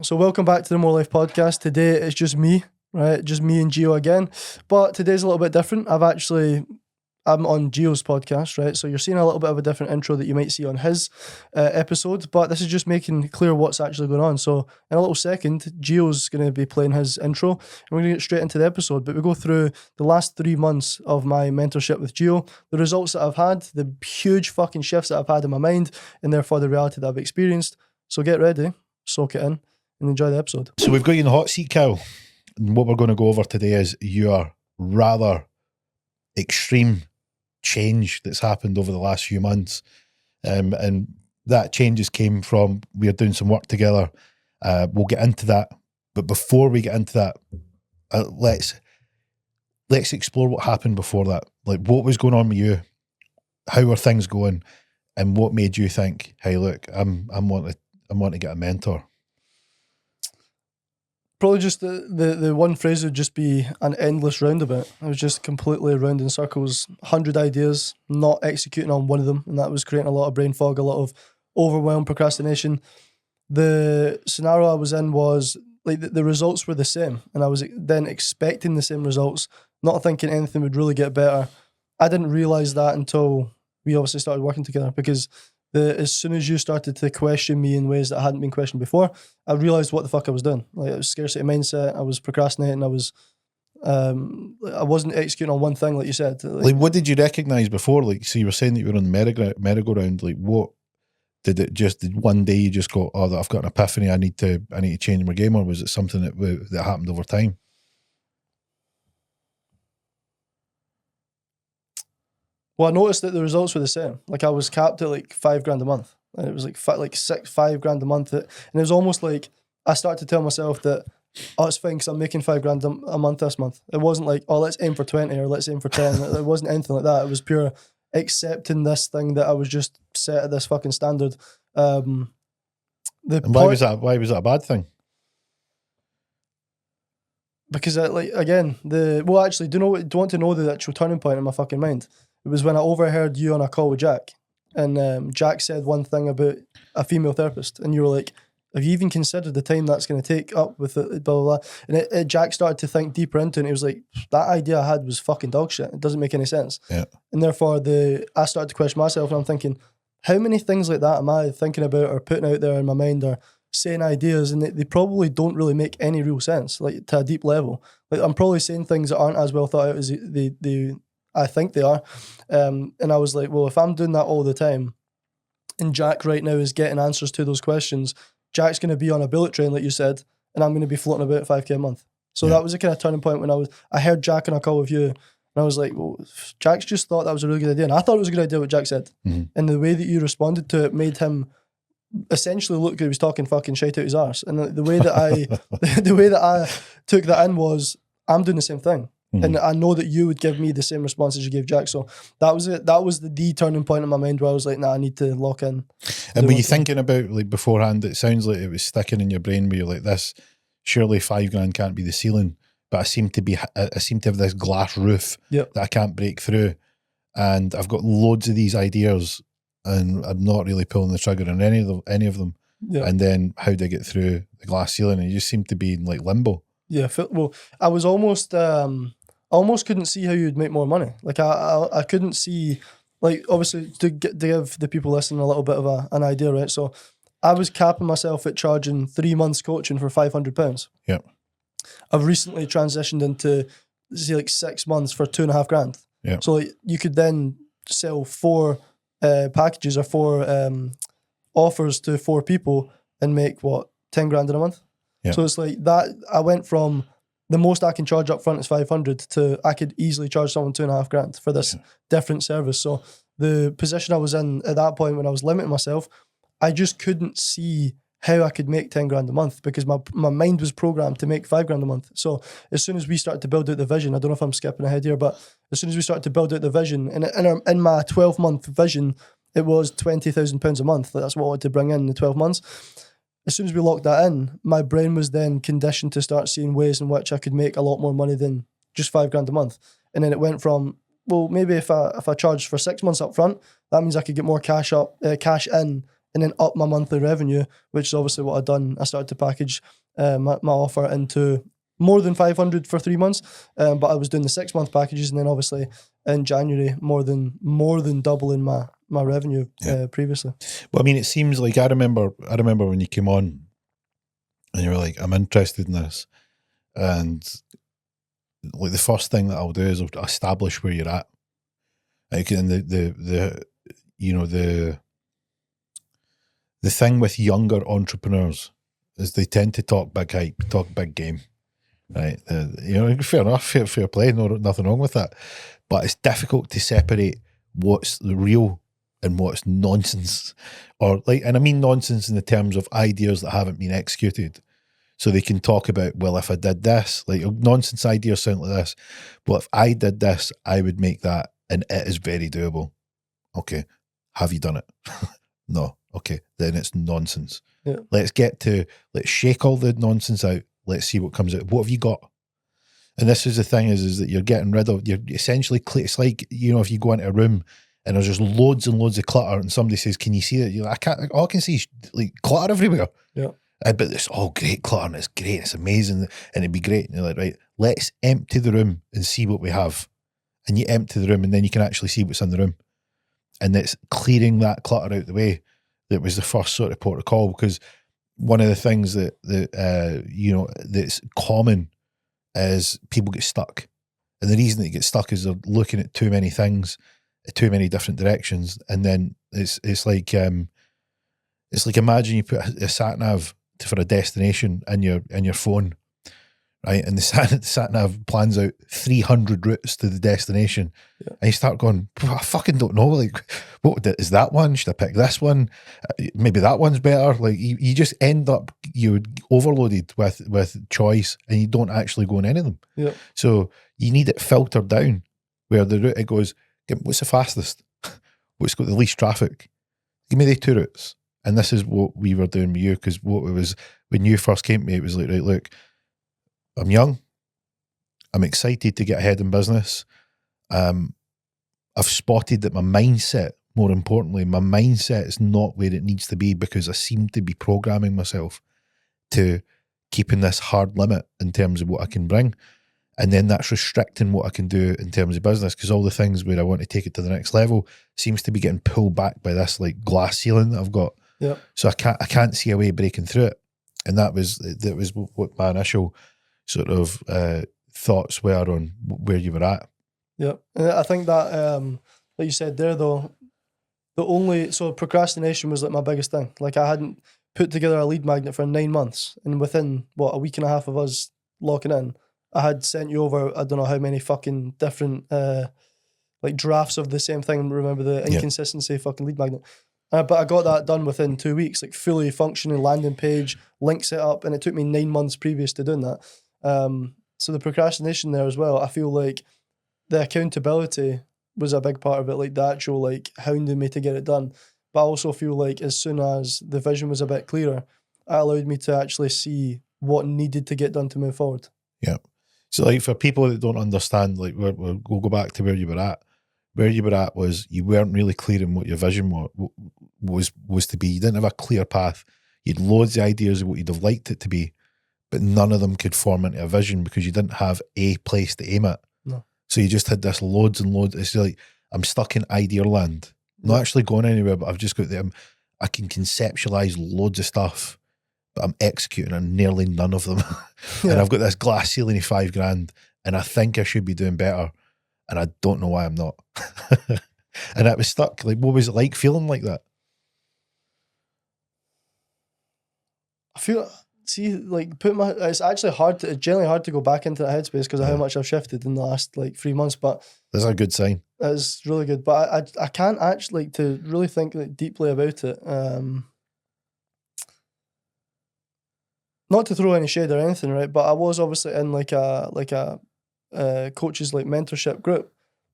So welcome back to the More Life podcast. Today it's just me, right? Just me and Gio again. But today's a little bit different. I'm on Gio's podcast, right? So you're seeing a little bit of a different intro that you might see on his episode, but this is just making clear what's actually going on. So in a little second, Gio's going to be playing his intro and we're going to get straight into the episode. But we go through the last 3 months of my mentorship with Gio, the results that I've had, the huge fucking shifts that I've had in my mind, and therefore the reality that I've experienced. So get ready, soak it in, and enjoy the episode. So we've got you in the hot seat, Cal. And what we're going to go over today is your rather extreme change that's happened over the last few months. And that changes came from, we are doing some work together. We'll get into that. But before we get into that, let's explore what happened before that. Like, what was going on with you? How were things going? And what made you think, hey, look, I'm wanting to get a mentor? Probably just the one phrase would just be an endless roundabout. I was just completely around in circles, 100 ideas, not executing on one of them, and that was creating a lot of brain fog, a lot of overwhelm, procrastination. The scenario I was in was like the results were the same, and I was then expecting the same results, not thinking anything would really get better. I didn't realise that until we obviously started working together, because as soon as you started to question me in ways that hadn't been questioned before, I realised what the fuck I was doing. Like, it was scarcity mindset, I was procrastinating, I wasn't executing on one thing, like you said. Like, what did you recognise before? Like, so you were saying that you were on the merry-go-round. Like, what did one day you just go, oh, I've got an epiphany, I need to change my game, or was it something that happened over time? Well, I noticed that the results were the same. Like, I was capped at like $5,000 a month, and it was like $5,000 a month. And it was almost like I started to tell myself that, oh, it's fine because I'm making $5,000 a month this month. It wasn't like, oh, let's aim for 20 or let's aim for 10. It wasn't anything like that. It was pure accepting this thing that I was just set at this fucking standard. And why was that a bad thing? Because do you want to know the actual turning point in my fucking mind? It was when I overheard you on a call with Jack, and Jack said one thing about a female therapist, and you were like, have you even considered the time that's going to take up with it, blah, blah, blah. And Jack started to think deeper into it, and he was like, that idea I had was fucking dog shit. It doesn't make any sense. Yeah. And therefore, I started to question myself, and I'm thinking, how many things like that am I thinking about or putting out there in my mind, or saying ideas, and they probably don't really make any real sense, like to a deep level. Like, I'm probably saying things that aren't as well thought out as I think they are. And I was like, well, if I'm doing that all the time, and Jack right now is getting answers to those questions, Jack's going to be on a bullet train, like you said, and I'm going to be floating about $5,000 a month. So that was a kind of turning point when I heard Jack on a call with you, and I was like, well, Jack's just thought that was a really good idea. And I thought it was a good idea what Jack said. Mm-hmm. And the way that you responded to it made him essentially look like he was talking fucking shit out his arse. And the way that I took that in was, I'm doing the same thing. Mm-hmm. And I know that you would give me the same response as you gave Jack. So that was it. That was the turning point in my mind where I was like, nah, I need to lock in. And were you thinking about, like, beforehand, it sounds like it was sticking in your brain where you're like, this, surely $5,000 can't be the ceiling, but I seem to have this glass roof that I can't break through. And I've got loads of these ideas and I'm not really pulling the trigger on any of them. Yeah. And then how do I get through the glass ceiling? And you just seem to be in like limbo. Yeah. Well, I was almost couldn't see how you'd make more money. Like I couldn't see, like, obviously to give the people listening a little bit of an idea, right? So I was capping myself at charging 3 months coaching for £500. Yeah. I've recently transitioned into, say, like 6 months for $2,500. Yeah. So like, you could then sell 4 packages or 4 offers to 4 people and make what, $10,000 in a month? Yeah. So it's like that. I went from the most I can charge up front is 500 to I could easily charge someone $2,500 for this different service. So the position I was in at that point when I was limiting myself, I just couldn't see how I could make $10,000 a month because my mind was programmed to make $5,000 a month. So as soon as we started to build out the vision, I don't know if I'm skipping ahead here, but as soon as we started to build out the vision, and in my 12-month vision, it was £20,000 a month. That's what I wanted to bring in the 12 months. As soon as we locked that in, my brain was then conditioned to start seeing ways in which I could make a lot more money than just $5,000 a month. And then it went from, well, maybe if I charged for 6 months up front, that means I could get more cash in and then up my monthly revenue, which is obviously what I've done. I started to package my offer into more than 500 for 3 months, but I was doing the 6 month packages, and then obviously in January more than doubling my revenue previously. Well, I mean, it seems like I remember when you came on and you were like, I'm interested in this, and like the first thing that I'll do is I'll establish where you're at. Like, and the you know, the thing with younger entrepreneurs is they tend to talk big hype, talk big game, right? You know, fair enough, fair play, nothing wrong with that. But it's difficult to separate what's the real and what's nonsense, or like, and I mean nonsense in the terms of ideas that haven't been executed. So they can talk about, well, if I did this, like nonsense ideas sound like this, but if I did this, I would make that, and it is very doable. Okay, have you done it? No. Okay, then it's nonsense. Yeah. Let's shake all the nonsense out. Let's see what comes out. What have you got? And this is the thing is that you're getting rid of, you're essentially, it's like, you know, if you go into a room and there's just loads and loads of clutter and somebody says, can you see it? You're like, all I can see is like clutter everywhere. Yeah. But it's all great clutter and it's great, it's amazing, and it'd be great. And you're like, right, let's empty the room and see what we have. And you empty the room and then you can actually see what's in the room. And it's clearing that clutter out the way that was the first sort of port of call, because one of the things that you know, that's common is people get stuck. And the reason they get stuck is they're looking at too many things, too many different directions. And then it's like imagine you put a sat nav for a destination in your phone, right? And the sat nav plans out 300 routes to the destination, and you start going, I fucking don't know. Like, what is that one? Should I pick this one? Maybe that one's better. Like, you just end up overloaded with choice, and you don't actually go in any of them. Yeah. So you need it filtered down, where the route it goes, what's the fastest? What's got the least traffic? Give me the 2 routes. And this is what we were doing with you, because what it was when you first came to me, it was like, right, look, I'm young, I'm excited to get ahead in business. I've spotted that my mindset, more importantly, my mindset is not where it needs to be, because I seem to be programming myself to keeping this hard limit in terms of what I can bring. And then that's restricting what I can do in terms of business, because all the things where I want to take it to the next level seems to be getting pulled back by this like glass ceiling that I've got. Yeah. So I can't see a way breaking through it. And that was what my initial sort of thoughts were on where you were at. Yeah. And I think that, like you said there though, so procrastination was like my biggest thing. Like, I hadn't put together a lead magnet for 9 months, and within a week and a half of us locking in, I had sent you over, I don't know how many fucking different like drafts of the same thing. Remember the inconsistency fucking lead magnet. But I got that done within 2 weeks, like fully functioning landing page, link set up, and it took me 9 months previous to doing that. So the procrastination there as well, I feel like the accountability was a big part of it, like the actual like hounding me to get it done. But I also feel like as soon as the vision was a bit clearer, it allowed me to actually see what needed to get done to move forward. Yeah. So like for people that don't understand, like we'll go back to where you were at. Where you were at was you weren't really clear on what your vision was to be. You didn't have a clear path. You had loads of ideas of what you'd have liked it to be, but none of them could form into a vision because you didn't have a place to aim at. No. So you just had this loads and loads. It's like, I'm stuck in idea land. Not actually going anywhere, but I've just got them. I can conceptualize loads of stuff, but I'm executing on nearly none of them. And I've got this glass ceiling of $5,000, and I think I should be doing better, and I don't know why I'm not. And I was stuck. Like, what was it like feeling like that? I feel, it's actually it's generally hard to go back into that headspace because of how much I've shifted in the last like 3 months, but that's a good sign. It's really good, but I can't actually, like, to really think like deeply about it. Not to throw any shade or anything, right? But I was obviously in like a coaches like mentorship group,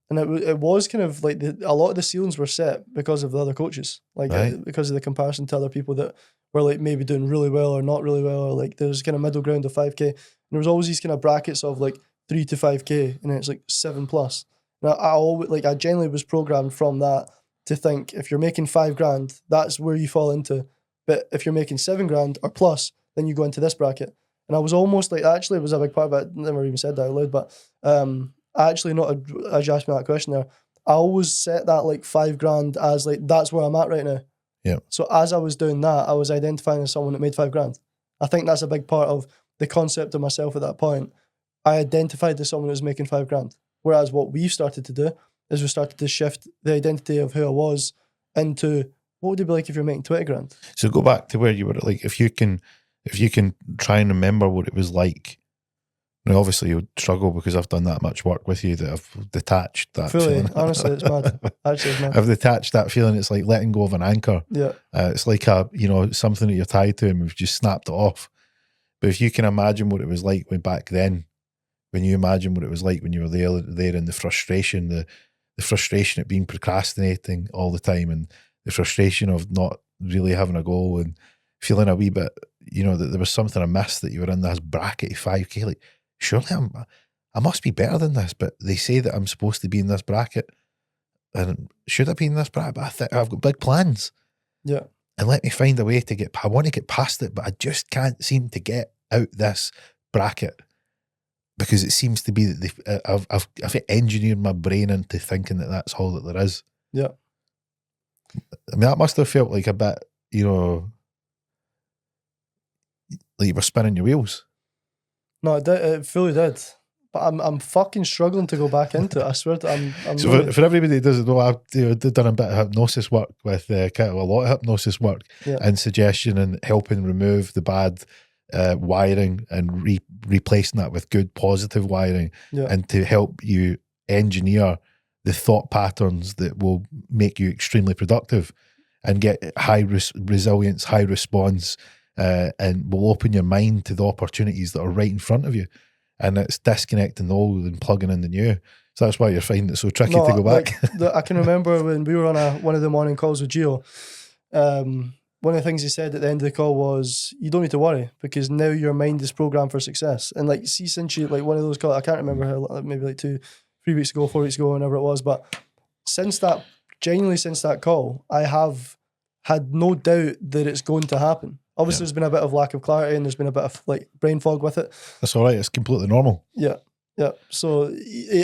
and it was kind of like a lot of the ceilings were set because of the other coaches, like because of the comparison to other people that were like maybe doing really well or not really well, or like there's kind of middle ground of 5K, and there was always these kind of brackets of like 3 to 5K, and then it's like 7+. Now I genuinely was programmed from that to think if you're making $5,000, that's where you fall into. But if you're making $7,000 or plus, then you go into this bracket. And I was almost like, actually, it was a big part of it. I never even said that out loud, but I actually not as you asked me that question there. I always set that like $5,000 as like that's where I'm at right now. Yeah. So as I was doing that, I was identifying as someone that made $5,000. I think that's a big part of the concept of myself at that point. I identified as someone who was making $5,000. Whereas what we've started to do is we started to shift the identity of who I was into what would it be like if you're making $20,000? So go back to where you were, like, if you can try and remember what it was like. Now, obviously, you'll struggle because I've done that much work with you that I've detached that Fully, feeling. honestly, it's mad. Actually, it's mad. I've detached that feeling. It's like letting go of an anchor. Yeah. It's like something that you're tied to and we've just snapped it off. But if you can imagine what it was like back then, when you imagine what it was like when you were there in the frustration, the frustration at being procrastinating all the time and the frustration of not really having a goal and feeling a wee bit, that there was something amiss, that you were in this bracket of 5K, like, surely I must be better than this, but they say that I'm supposed to be in this bracket. And should I be in this bracket? But I think I've got big plans. Yeah. And let me find a way to I want to get past it, but I just can't seem to get out this bracket because it seems to be that I've engineered my brain into thinking that that's all that there is. Yeah. I mean, that must have felt like a bit, like you were spinning your wheels. No, it fully did. But I'm fucking struggling to go back into it. I swear to I'm So really, for everybody who doesn't know, I've done a bit of hypnosis work with a lot of hypnosis work and suggestion and helping remove the bad wiring and replacing that with good positive wiring and to help you engineer the thought patterns that will make you extremely productive and get high resilience, high response, and will open your mind to the opportunities that are right in front of you. And it's disconnecting the old and plugging in the new. So that's why you're finding it so tricky to go back. I can remember when we were on one of the morning calls with Gio, one of the things he said at the end of the call was, you don't need to worry because now your mind is programmed for success. And like, see, since you, like one of those calls, I can't remember how, maybe like 3 weeks ago, 4 weeks ago, whenever it was, but genuinely since that call, I have had no doubt that it's going to happen. Obviously, there's been a bit of lack of clarity and there's been a bit of like brain fog with it. That's all right. It's completely normal. Yeah. Yeah. So,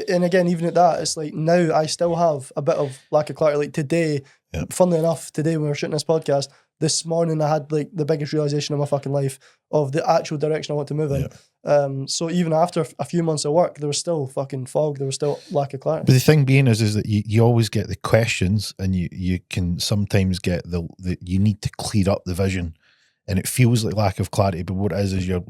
and again, even at that, it's like now I still have a bit of lack of clarity. Like today, funnily enough, today when we were shooting this podcast, this morning I had like the biggest realization of my fucking life of the actual direction I want to move in. Yeah. So even after a few months of work, there was still fucking fog. There was still lack of clarity. But the thing being is that you always get the questions and you can sometimes get the you need to clear up the vision. And it feels like lack of clarity, but what it is you're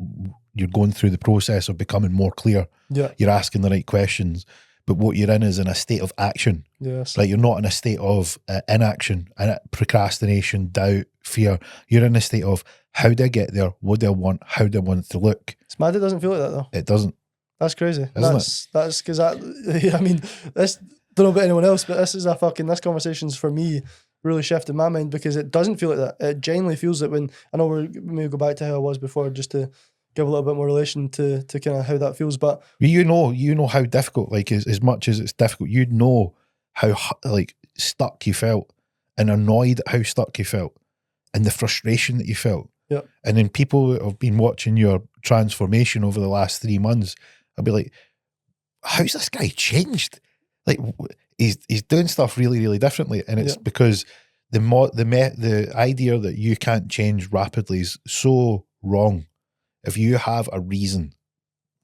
going through the process of becoming more clear. Yeah. You're asking the right questions, but what you're in is in a state of action. Yes. Like you're not in a state of inaction, procrastination, doubt, fear. You're in a state of how do I get there? What do I want? How do I want it to look? It's mad. It doesn't feel like that though. It doesn't. That's crazy. Isn't That's because I mean, this, don't know about anyone else, but this conversation's for me really shifted my mind because it doesn't feel like that. It genuinely feels like when, I know we may go back to how I was before just to give a little bit more relation to kind of how that feels, but you know how difficult, like as much as it's difficult, you know how like stuck you felt and annoyed at how stuck you felt and the frustration that you felt. Yeah. And then people that have been watching your transformation over the last 3 months, I'll be like, how's this guy changed? Like he's doing stuff really, really differently. And it's because the idea that you can't change rapidly is so wrong. If you have a vision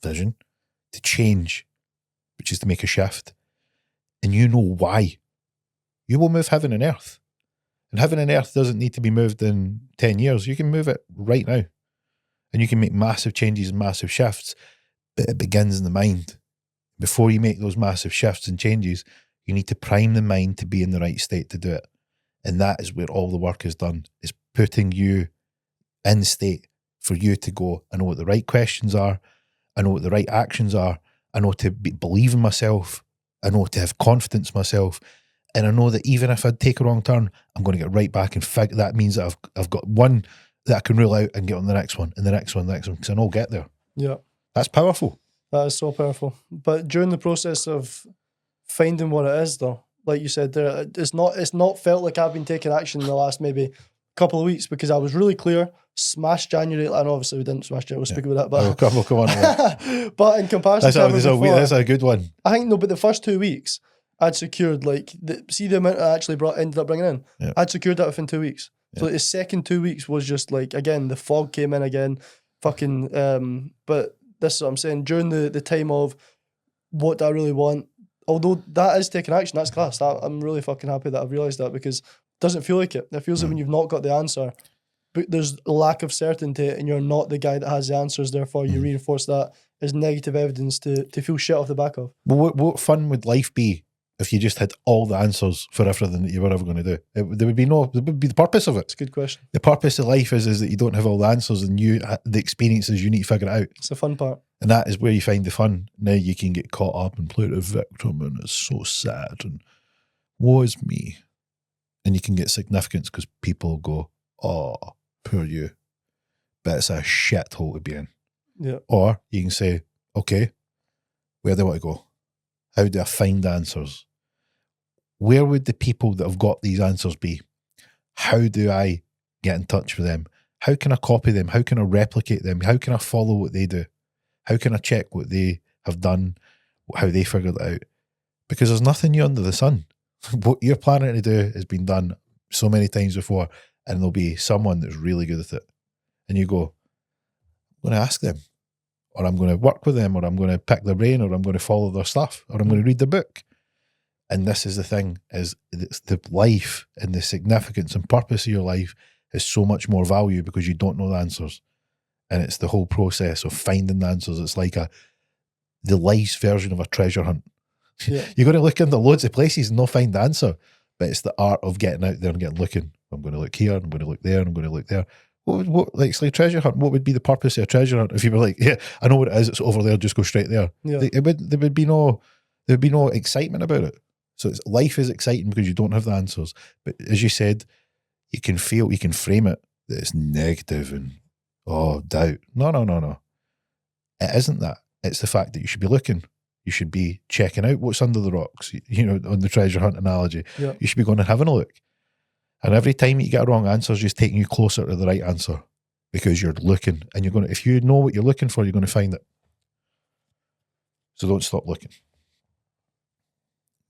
to change, which is to make a shift, and you know why, you will move heaven and earth. And heaven and earth doesn't need to be moved in 10 years. You can move it right now. And you can make massive changes and massive shifts, but it begins in the mind. Before you make those massive shifts and changes, you need to prime the mind to be in the right state to do it. And that is where all the work is done, is putting you in state for you to go, I know what the right questions are, I know what the right actions are, I know to believe in myself, I know to have confidence in myself, and I know that even if I take a wrong turn, I'm going to get right back and figure. That means that I've got one that I can rule out and get on the next one, and the next one, because I know I'll get there. Yeah. That's powerful. That is so powerful. But during the process of finding what it is though, like you said, it's not felt like I've been taking action in the last maybe couple of weeks because I was really clear. Smashed January, and obviously we didn't smash January. We'll speak about that, but we'll come on to that. but in comparison to that's a good one. I think no, but the first 2 weeks I'd secured see the amount I actually ended up bringing in. Yeah. I'd secured that within 2 weeks. So Yeah. the second 2 weeks was just like, again, the fog came in again. Fucking but this is what I'm saying. During the time of what do I really want, although that is taking action, that's class. I'm really fucking happy that I've realised that because it doesn't feel like it. It feels like when you've not got the answer, but there's a lack of certainty and you're not the guy that has the answers, therefore you reinforce that as negative evidence to feel shit off the back of. Well, what fun would life be if you just had all the answers for everything that you were ever going to do? There would be the purpose of it. It's a good question. The purpose of life is that you don't have all the answers and the experiences you need to figure it out. It's the fun part. And that is where you find the fun. Now you can get caught up and play the victim and it's so sad and woe is me. And you can get significance because people go, oh, poor you. But it's a shithole to be in. Yeah. Or you can say, okay, where do I want to go? How do I find answers? Where would the people that have got these answers be? How do I get in touch with them? How can I copy them? How can I replicate them? How can I follow what they do? How can I check what they have done, how they figured it out? Because there's nothing new under the sun. What you're planning to do has been done so many times before, and there'll be someone that's really good at it. And you go, I'm going to ask them, or I'm going to work with them, or I'm going to pick their brain, or I'm going to follow their stuff, or I'm going to read the book. And this is the thing, is it's the life and the significance and purpose of your life is so much more value because you don't know the answers. And it's the whole process of finding the answers. It's like the life's version of a treasure hunt. Yeah. You're going to look into loads of places and not find the answer, but it's the art of getting out there and getting looking. I'm going to look here, I'm going to look there, I'm going to look there. It's like treasure hunt. What would be the purpose of a treasure hunt if you were like, yeah, I know what it is, it's over there, just go straight there. Yeah. There would be no excitement about it. So life is exciting because you don't have the answers. But as you said, you can frame it that it's negative and doubt. No. It isn't that. It's the fact that you should be looking. You should be checking out what's under the rocks, on the treasure hunt analogy. Yeah. You should be going and having a look. And every time you get a wrong answer, it's just taking you closer to the right answer because you're looking and if you know what you're looking for, you're going to find it. So don't stop looking.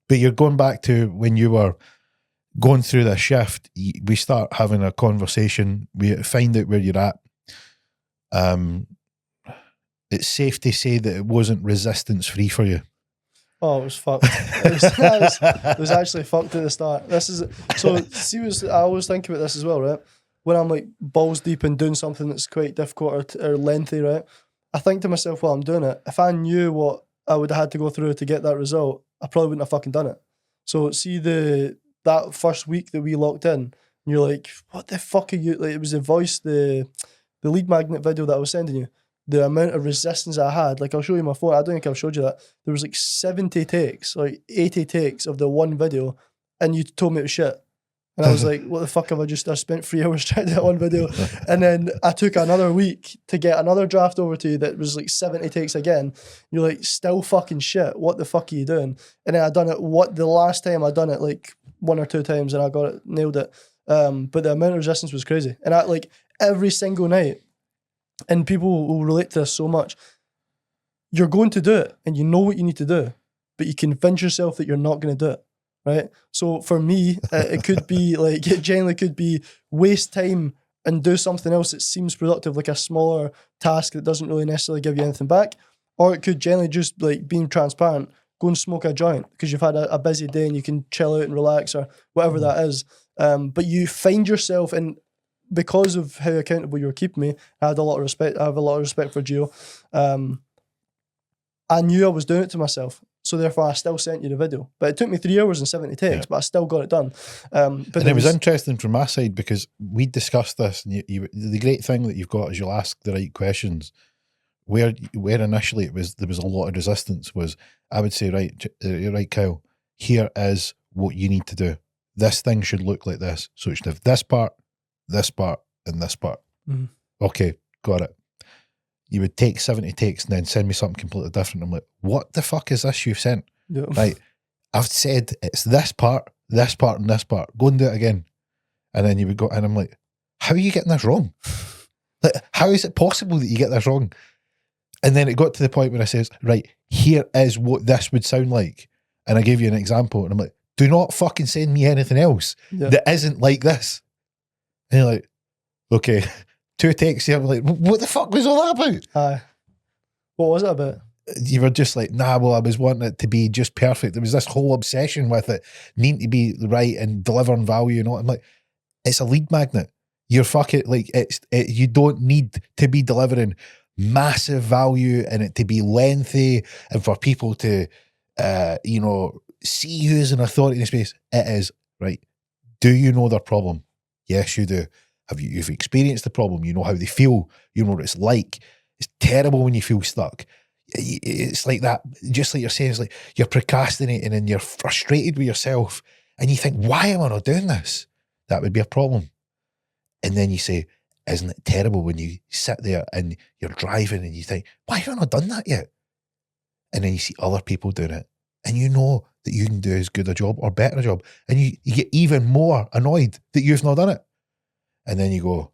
But you're going back to when you were going through this shift, we start having a conversation, we find out where you're at. It's safe to say that it wasn't resistance free for you. Oh, it was fucked. It was actually fucked at the start. I always think about this as well, right? When I'm like balls deep in doing something that's quite difficult or lengthy, right? I think to myself while I'm doing it, if I knew what I would have had to go through to get that result, I probably wouldn't have fucking done it. So see that first week that we locked in, and you're like, what the fuck are you, like, it was the voice, the lead magnet video that I was sending you. The amount of resistance I had, like I'll show you my phone, I don't think I've showed you that. There was like 70 takes, like 80 takes of the one video, and you told me it was shit. And I was like, what the fuck have I spent 3 hours trying to do that one video. And then I took another week to get another draft over to you that was like 70 takes again. You're like, still fucking shit. What the fuck are you doing? And then I done it, the last time I done it like 1 or 2 times and I got it, nailed it. But the amount of resistance was crazy. And I like every single night, and people will relate to this so much, you're going to do it and you know what you need to do, but you convince yourself that you're not going to do it. Right. So for me, it could be like, it generally could be waste time and do something else that seems productive, like a smaller task that doesn't really necessarily give you anything back. Or it could generally just like being transparent, go and smoke a joint because you've had a busy day and you can chill out and relax or whatever that is. But you find yourself, and because of how accountable you were keeping me, I have a lot of respect for Gio. I knew I was doing it to myself. So therefore, I still sent you the video. But it took me 3 hours and 70 takes, but I still got it done. But and it was interesting from my side because we discussed this. And the great thing that you've got is you'll ask the right questions. Where initially there was a lot of resistance was, I would say, you're right, Kyle, here is what you need to do. This thing should look like this. So it should have this part, and this part. Mm-hmm. Okay, got it. You would take 70 takes and then send me something completely different. I'm like, what the fuck is this you've sent? Yeah. Right. I've said it's this part, and this part. Go and do it again. And then you would go, and I'm like, how are you getting this wrong? Like, how is it possible that you get this wrong? And then it got to the point where I says, right, here is what this would sound like. And I gave you an example, and I'm like, do not fucking send me anything else that isn't like this. And you're like, okay, 2 takes. I'm like, what the fuck was all that about? Aye. What was it about? You were just like, nah, well, I was wanting it to be just perfect. There was this whole obsession with it needing to be right and delivering value and all. I'm like, it's a lead magnet. You're fucking like, you don't need to be delivering massive value and it to be lengthy and for people to, see you as an authority in the space. It is, right? Do you know their problem? Yes, you do. You've experienced the problem. You know how they feel. You know what it's like. It's terrible when you feel stuck. It's like that, just like you're saying, it's like you're procrastinating and you're frustrated with yourself and you think, why am I not doing this? That would be a problem. And then you say, isn't it terrible when you sit there and you're driving and you think, why have I not done that yet? And then you see other people doing it and you know that you can do as good a job or better a job. And you get even more annoyed that you've not done it. And then you go,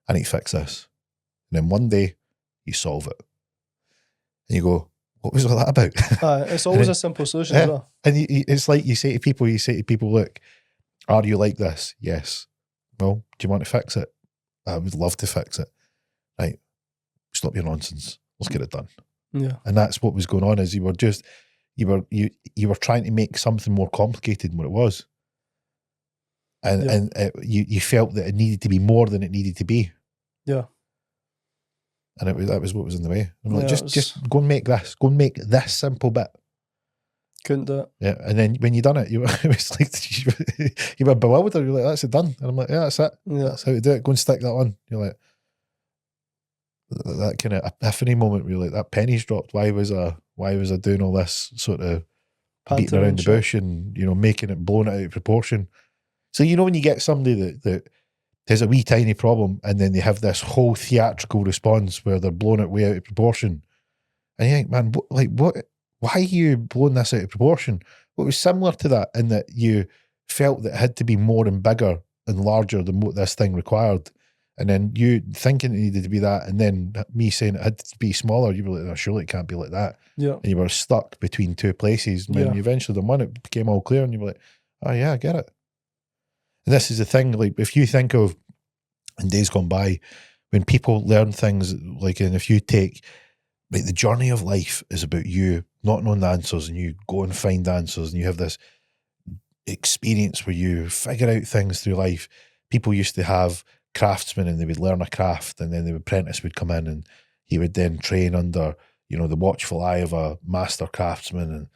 I need to fix this. And then one day you solve it. And you go, what was all that about? It's always a simple solution as well. And it's like you say to people, look, are you like this? Yes. Well, do you want to fix it? I would love to fix it. Right. Stop your nonsense. Let's get it done. Yeah. And that's what was going on, is you were trying to make something more complicated than what it was. And you felt that it needed to be more than it needed to be. Yeah. And that was what was in the way. I'm like, just go and make this. Go and make this simple bit. Couldn't do it. Yeah. And then when you done it, it was like, you were bewildered. You're like, that's it done. And I'm like, yeah, that's it. Yeah. That's how to do it. Go and stick that on. You're like, that kind of epiphany moment where you're like, that penny's dropped. Why was I doing all this sort of beating around the bush and, making it, blowing it out of proportion? So, when you get somebody that has a wee tiny problem and then they have this whole theatrical response where they're blowing it way out of proportion. And you think, man, what? Why are you blowing this out of proportion? Well, it was similar to that in that you felt that it had to be more and bigger and larger than what this thing required. And then you thinking it needed to be that, and then me saying it had to be smaller, you were like, oh, surely it can't be like that. Yeah. And you were stuck between two places. And when you eventually done one, it became all clear and you were like, oh yeah, I get it. And this is the thing, like if you think of in days gone by, when people learn things, like, and if you take, like, the journey of life is about you not knowing the answers and you go and find answers and you have this experience where you figure out things through life. People used to have craftsmen and they would learn a craft and then the apprentice would come in and he would then train under, the watchful eye of a master craftsman, and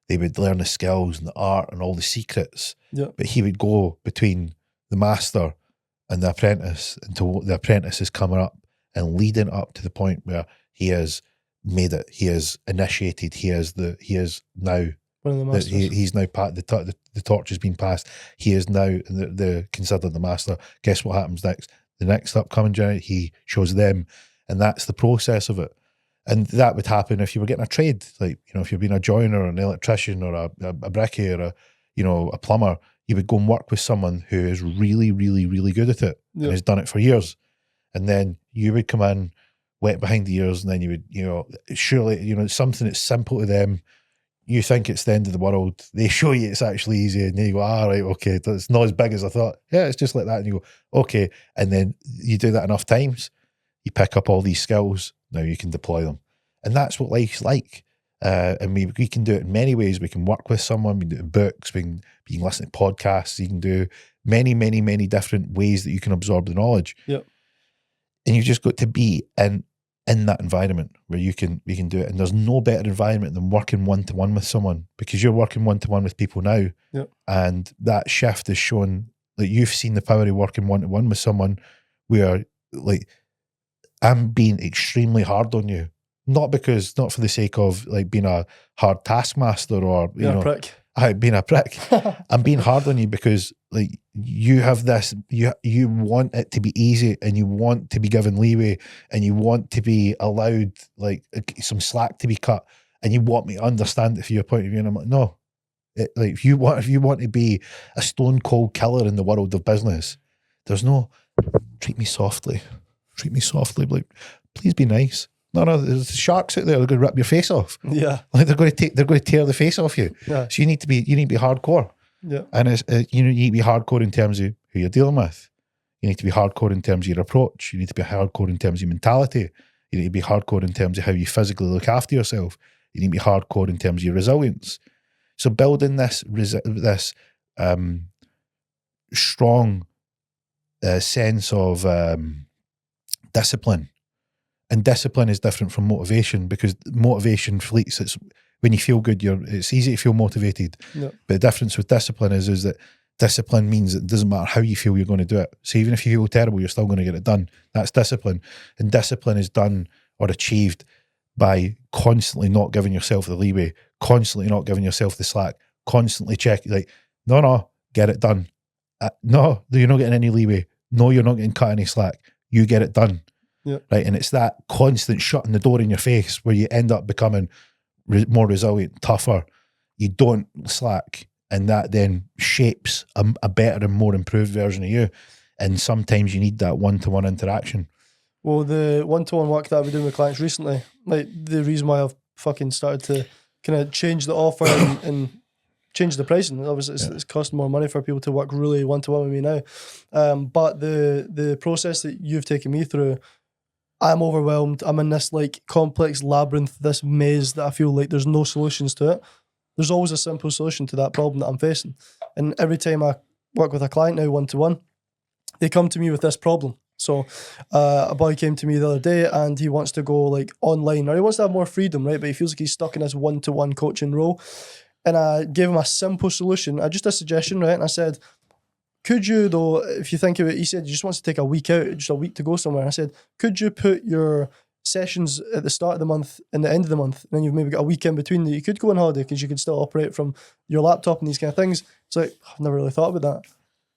they would learn the skills and the art and all the secrets. Yeah. But he would go between the master and the apprentice until the apprentice is coming up and leading up to the point where he has made it, he has initiated, he is now one of the masters. He's now the torch has been passed. He is now the considered the master. Guess what happens next? The next upcoming generation, he shows them, and that's the process of it. And that would happen if you were getting a trade, like, if you're being a joiner or an electrician or a brickie or a plumber, you would go and work with someone who is really, really, really good at it and has done it for years. And then you would come in, wet behind the ears, and then you would, surely, something that's simple to them, you think it's the end of the world. They show you it's actually easy, and then you go, right, okay, it's not as big as I thought. Yeah, it's just like that. And you go, okay. And then you do that enough times, you pick up all these skills, now you can deploy them. And that's what life's like. And we can do it in many ways. We can work with someone, we can do it in books, we can listen to podcasts, you can do many, many, many different ways that you can absorb the knowledge. Yep. And you've just got to be in that environment where we can do it. And there's no better environment than working one-to-one with someone, because you're working one-to-one with people now. Yep. And that shift is shown that you've seen the power of working one-to-one with someone where, like, I'm being extremely hard on you. Not for the sake of, like, being a hard taskmaster or, a prick. Being a prick. I'm being hard on you because, like, you have this, you want it to be easy and you want to be given leeway and you want to be allowed, like, some slack to be cut, and you want me to understand it from your point of view. And I'm like, no, Like if you want to be a stone cold killer in the world of business, there's no treat me softly. Like, please be nice. No, there's sharks out there. They're going to rip your face off. Yeah. Like they're going to tear the face off you. Yeah. So you need to be hardcore. Yeah. And it's you need to be hardcore in terms of who you're dealing with. You need to be hardcore in terms of your approach. You need to be hardcore in terms of your mentality. You need to be hardcore in terms of how you physically look after yourself. You need to be hardcore in terms of your resilience. So building this strong sense of discipline. And discipline is different from motivation, because motivation fleets. It's when you feel good, it's easy to feel motivated. Yeah. But the difference with discipline is that discipline means it doesn't matter how you feel, you're going to do it. So even if you feel terrible, you're still going to get it done. That's discipline. And discipline is done or achieved by constantly not giving yourself the leeway, constantly not giving yourself the slack, constantly checking, like, no, get it done. No, you're not getting any leeway. No, you're not getting cut any slack. You get it done. Yeah. Right. And it's that constant shutting the door in your face where you end up becoming more resilient, tougher. You don't slack. And that then shapes a better and more improved version of you. And sometimes you need that one-to-one interaction. Well, the one-to-one work that I've been doing with clients recently, like the reason why I've fucking started to kind of change the offer and change the pricing. Obviously, it's costing more money for people to work really one-to-one with me now. But the process that you've taken me through, I'm overwhelmed. I'm in this like complex labyrinth, this maze that I feel like there's no solutions to it. There's always a simple solution to that problem that I'm facing. And every time I work with a client now one-to-one, they come to me with this problem. So a boy came to me the other day and he wants to go like online, or he wants to have more freedom, right? But he feels like he's stuck in this one-to-one coaching role. And I gave him a simple solution, just a suggestion, right? And I said, could you though, if you think of it, he said he just wants to take a week out, just a week to go somewhere. I said, could you put your sessions at the start of the month and the end of the month, and then you've maybe got a week in between that you could go on holiday because you could still operate from your laptop and these kind of things. It's like, I've never really thought about that.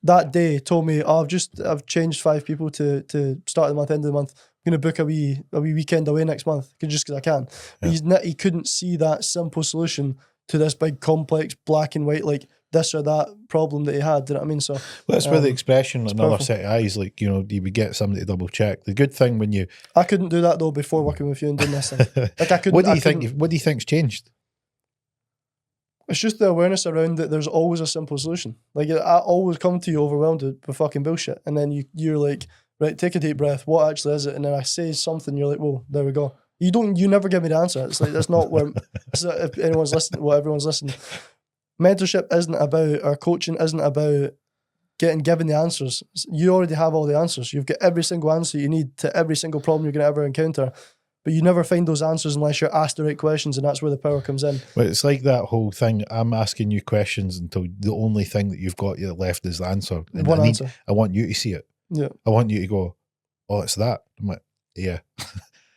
That day told me, I've changed 5 people to start of the month, end of the month. I'm going to book a wee weekend away next month just because I can. Yeah. He couldn't see that simple solution to this big complex black and white, like this or that problem that he had. Do you know what I mean? So that's where the expression, another powerful set of eyes, like, you know, you would get somebody to double check. The good thing when I couldn't do that though before working with you and doing this thing. Like I couldn't. What do you think's changed? It's just the awareness around that there's always a simple solution. Like I always come to you overwhelmed with fucking bullshit, and then you're like, right, take a deep breath. What actually is it? And then I say something, you're like, whoa, there we go. You never give me the answer. It's like, that's not where, if anyone's listening, well, everyone's listening. Mentorship isn't about, or coaching isn't about given the answers. You already have all the answers. You've got every single answer you need to every single problem you're going to ever encounter. But you never find those answers unless you're asked the right questions, and that's where the power comes in. Well, it's like that whole thing. I'm asking you questions until the only thing that you've got left is the answer. And answer. I want you to see it. Yeah. I want you to go, oh, it's that. I'm like, yeah.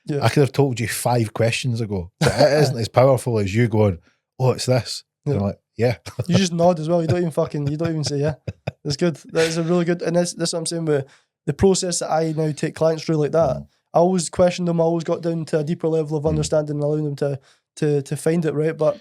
Yeah. I could have told you 5 questions ago, but it isn't as powerful as you going, oh, it's this. Yeah. And I'm like, yeah. You just nod as well. You don't even say yeah. It's good. That is a really good, and that's what I'm saying with the process that I now take clients through like that. I always questioned them. I always got down to a deeper level of understanding and allowing them to find it, right? But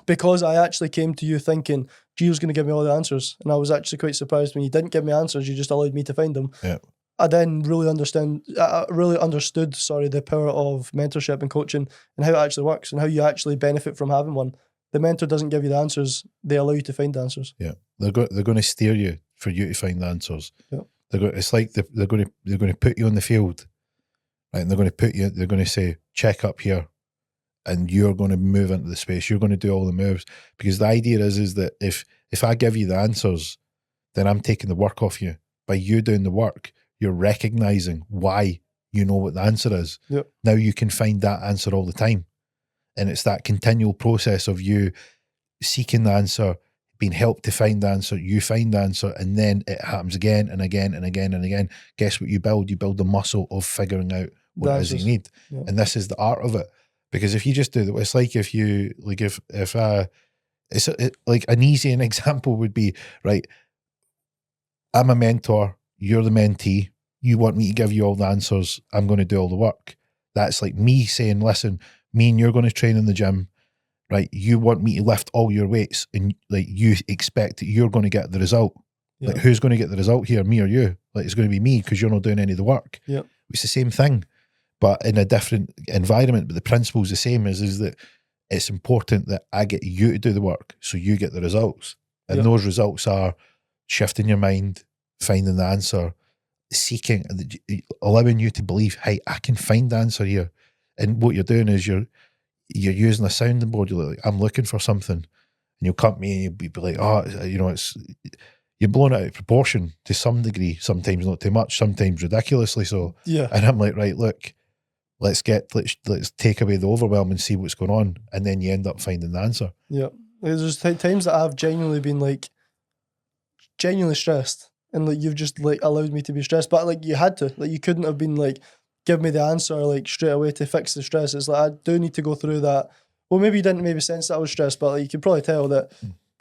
because I actually came to you thinking, Gio's going to give me all the answers, and I was actually quite surprised when you didn't give me answers, you just allowed me to find them. Yeah. I then really understood the power of mentorship and coaching and how it actually works and how you actually benefit from having one. The mentor doesn't give you the answers; they allow you to find the answers. Yeah, they're going to steer you for you to find the answers. Yeah. It's like they're going to put you on the field, right? And they're going to say, check up here, and you're going to move into the space. You're going to do all the moves, because the idea is that if I give you the answers, then I'm taking the work off you. By you doing the work, you're recognizing why you know what the answer is. Yep. Now you can find that answer all the time. And it's that continual process of you seeking the answer, being helped to find the answer, you find the answer, and then it happens again and again and again and again. Guess what you build? You build the muscle of figuring out what it is you need. Yeah. And this is the art of it. Because if you just do that, it's like if you, like like an easy example would be, right, I'm a mentor, you're the mentee, you want me to give you all the answers, I'm going to do all the work. That's like me saying, listen, me and you're going to train in the gym, right? You want me to lift all your weights, and like you expect that you're going to get the result. Yeah. Like, who's going to get the result here, me or you? Like, it's going to be me because you're not doing any of the work. Yeah. It's the same thing, but in a different environment. But the principle's the same, is that it's important that I get you to do the work so you get the results. And those results are shifting your mind, finding the answer, seeking, allowing you to believe, hey, I can find the answer here. And what you're doing is you're using a sounding board. You're like, I'm looking for something. And you'll come to me and you'll be like, oh, you know, you're blowing it out of proportion to some degree, sometimes not too much, sometimes ridiculously so. Yeah. And I'm like, right, look, let's take away the overwhelm and see what's going on. And then you end up finding the answer. Yeah. There's times that I've genuinely been like, genuinely stressed. And like, you've just like allowed me to be stressed. But like, you had to. Like, you couldn't have been like, give me the answer like straight away to fix the stress. It's like, I do need to go through that. Well, maybe you didn't maybe sense that I was stressed, but like, you can probably tell that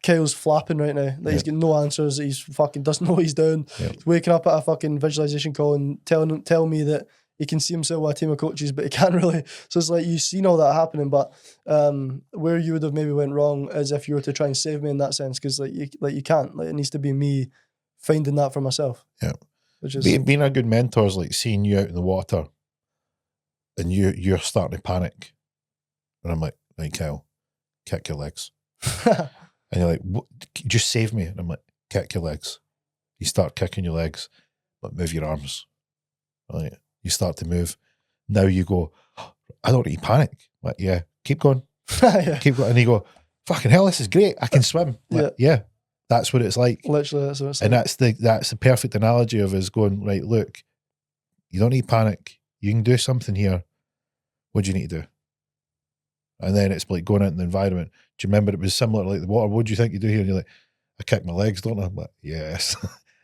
Kyle's flapping right now. Like, he's got no answers. He's fucking doesn't know what he's doing. He's waking up at a fucking visualization call and tell me that he can see himself with a team of coaches, but he can't really. So it's like, you've seen all that happening, but where you would have maybe went wrong is if you were to try and save me in that sense, because you can't. Like, it needs to be me finding that for myself. Yeah. Which is being a good mentor is like seeing you out in the water and you're starting to panic. And I'm like, right, Kyle, kick your legs. And you're like, what? Just save me. And I'm like, kick your legs. You start kicking your legs, but move your arms. Right? You start to move. Now you go, I don't need panic. I'm like, yeah, keep going. Keep going. And you go, fucking hell, this is great. I can swim. Like, yeah, that's what it's like. Literally, that's what it's like. And that's the perfect analogy of us going, right, look, you don't need panic. You can do something here. What do you need to do? And then it's like going out in the environment. Do you remember it was similar like the water? What do you think you do here? And you're like, I kick my legs, don't I? I'm like, yes.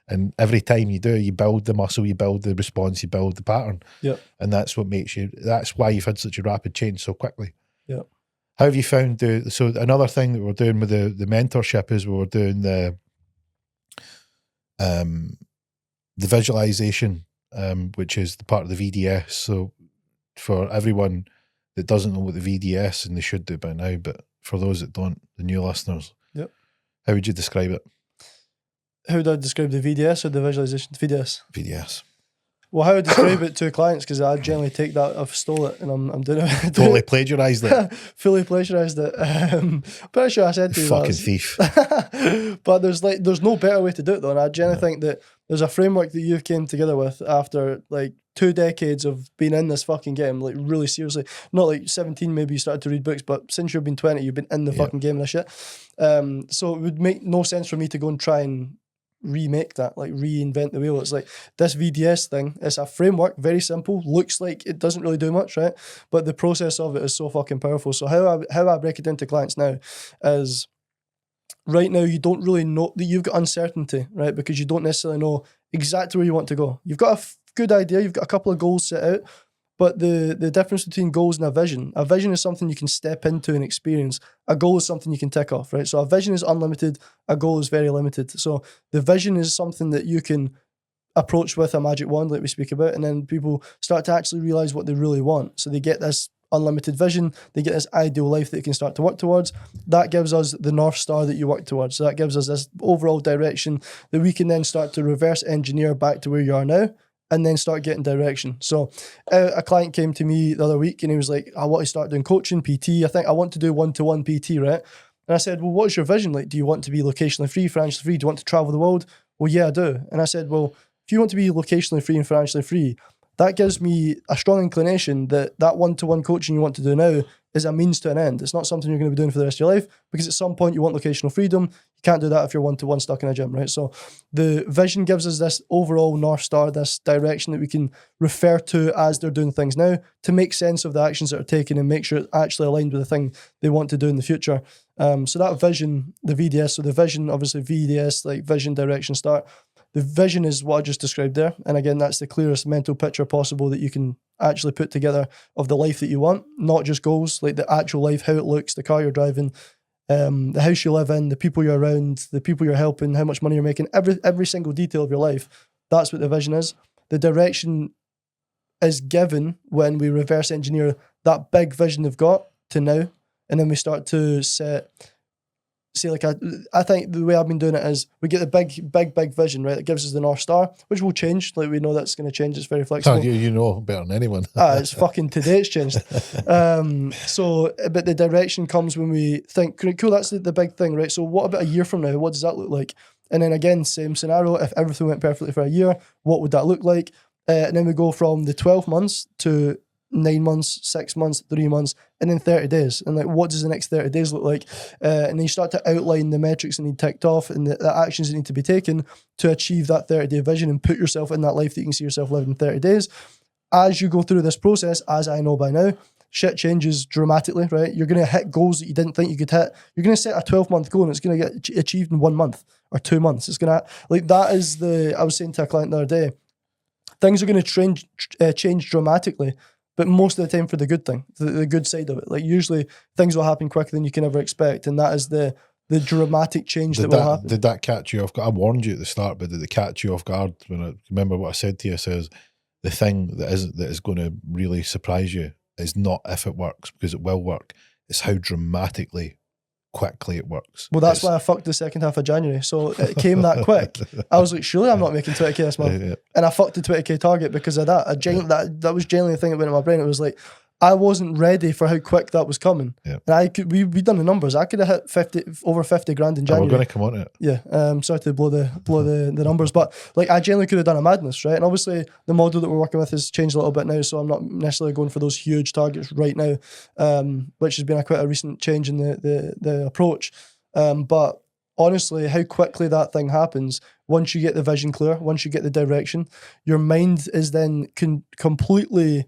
And every time you do, you build the muscle, you build the response, you build the pattern. Yeah. And that's what makes you, that's why you've had such a rapid change so quickly. Yeah. How have you found so another thing that we're doing with the mentorship is we're doing the visualization, which is the part of the VDS. So for everyone that doesn't know what the VDS, and they should do by now, but for those that don't, the new listeners, how would you describe it? How would I describe the VDS or the visualization? VDS. VDS. Well, how I describe it to clients, because I generally take that, I've stole it and I'm doing it. Totally plagiarised it. Fully plagiarised it. Pretty sure I said to you fucking thief. But there's no better way to do it though. And I generally think that there's a framework that you've came together with after like 2 decades of being in this fucking game, like really seriously. Not like 17 maybe you started to read books, but since you've been 20, you've been in the fucking game and this shit. So it would make no sense for me to go and try and remake that, like reinvent the wheel. It's like this VDS thing, it's a framework, very simple, looks like it doesn't really do much, right? But the process of it is so fucking powerful. So how I break it down to clients now is, right now you don't really know that you've got uncertainty, right? Because you don't necessarily know exactly where you want to go. You've got a good idea, you've got a couple of goals set out, but the difference between goals and a vision is something you can step into and experience. A goal is something you can tick off, right? So a vision is unlimited, a goal is very limited. So the vision is something that you can approach with a magic wand, like we speak about, and then people start to actually realize what they really want. So they get this unlimited vision, they get this ideal life that they can start to work towards. That gives us the North Star that you work towards. So that gives us this overall direction that we can then start to reverse engineer back to where you are now, and then start getting direction. So a client came to me the other week and he was like, I want to start doing coaching, PT. I think I want to do one-to-one PT, right? And I said, well, what's your vision? Like, do you want to be locationally free, financially free? Do you want to travel the world? Well, yeah, I do. And I said, well, if you want to be locationally free and financially free, that gives me a strong inclination that one-to-one coaching you want to do now is a means to an end. It's not something you're going to be doing for the rest of your life, because at some point you want locational freedom. You can't do that if you're one-to-one stuck in a gym, right? So the vision gives us this overall North Star, this direction that we can refer to as they're doing things now to make sense of the actions that are taken and make sure it's actually aligned with the thing they want to do in the future. So that vision, the VDS, so the vision, obviously VDS, like vision, direction, start. The vision is what I just described there. And again, that's the clearest mental picture possible that you can actually put together of the life that you want, not just goals, like the actual life, how it looks, the car you're driving, the house you live in, the people you're around, the people you're helping, how much money you're making, every single detail of your life. That's what the vision is. The direction is given when we reverse engineer that big vision they've got to now and then we start to say like I think the way I've been doing it is we get the big vision, right? That gives us the North Star, which will change. Like we know that's going to change. It's very flexible. Oh, you know better than anyone. It's fucking today it's changed. So, but the direction comes when we think, cool, that's the big thing, right? So what about a year from now? What does that look like? And then again, same scenario. If everything went perfectly for a year, what would that look like? And then we go from the 12 months to 9 months, 6 months, 3 months, and then 30 days. And like, what does the next 30 days look like? And then you start to outline the metrics that need ticked off and the actions that need to be taken to achieve that 30-day vision and put yourself in that life that you can see yourself living in 30 days. As you go through this process, as I know by now, shit changes dramatically, right? You're going to hit goals that you didn't think you could hit. You're going to set a 12-month goal and it's going to get achieved in 1 month or 2 months. It's going to, like, that is I was saying to a client the other day, things are going to change dramatically, but most of the time for the good thing, the good side of it. Like usually things will happen quicker than you can ever expect. And that is the dramatic change that will happen. Did that catch you off guard? I warned you at the start, but did it catch you off guard? When I remember what I said to you, says the thing that is going to really surprise you is not if it works, because it will work. It's how dramatically quickly it works. Well, that's why I fucked the second half of January. So it came that quick. I was like, surely I'm not making 20k this month. Yeah. And I fucked the 20k target because of that. That was genuinely the thing that went in my brain. It was like, I wasn't ready for how quick that was coming. Yeah. And we done the numbers. I could have hit over 50 grand in January. We're going to come on to it. Yeah. Sorry to blow the numbers, but like I genuinely could have done a madness, right? And obviously the model that we're working with has changed a little bit now, so I'm not necessarily going for those huge targets right now, which has been quite a recent change in the approach. But honestly, how quickly that thing happens, once you get the vision clear, once you get the direction, your mind is then completely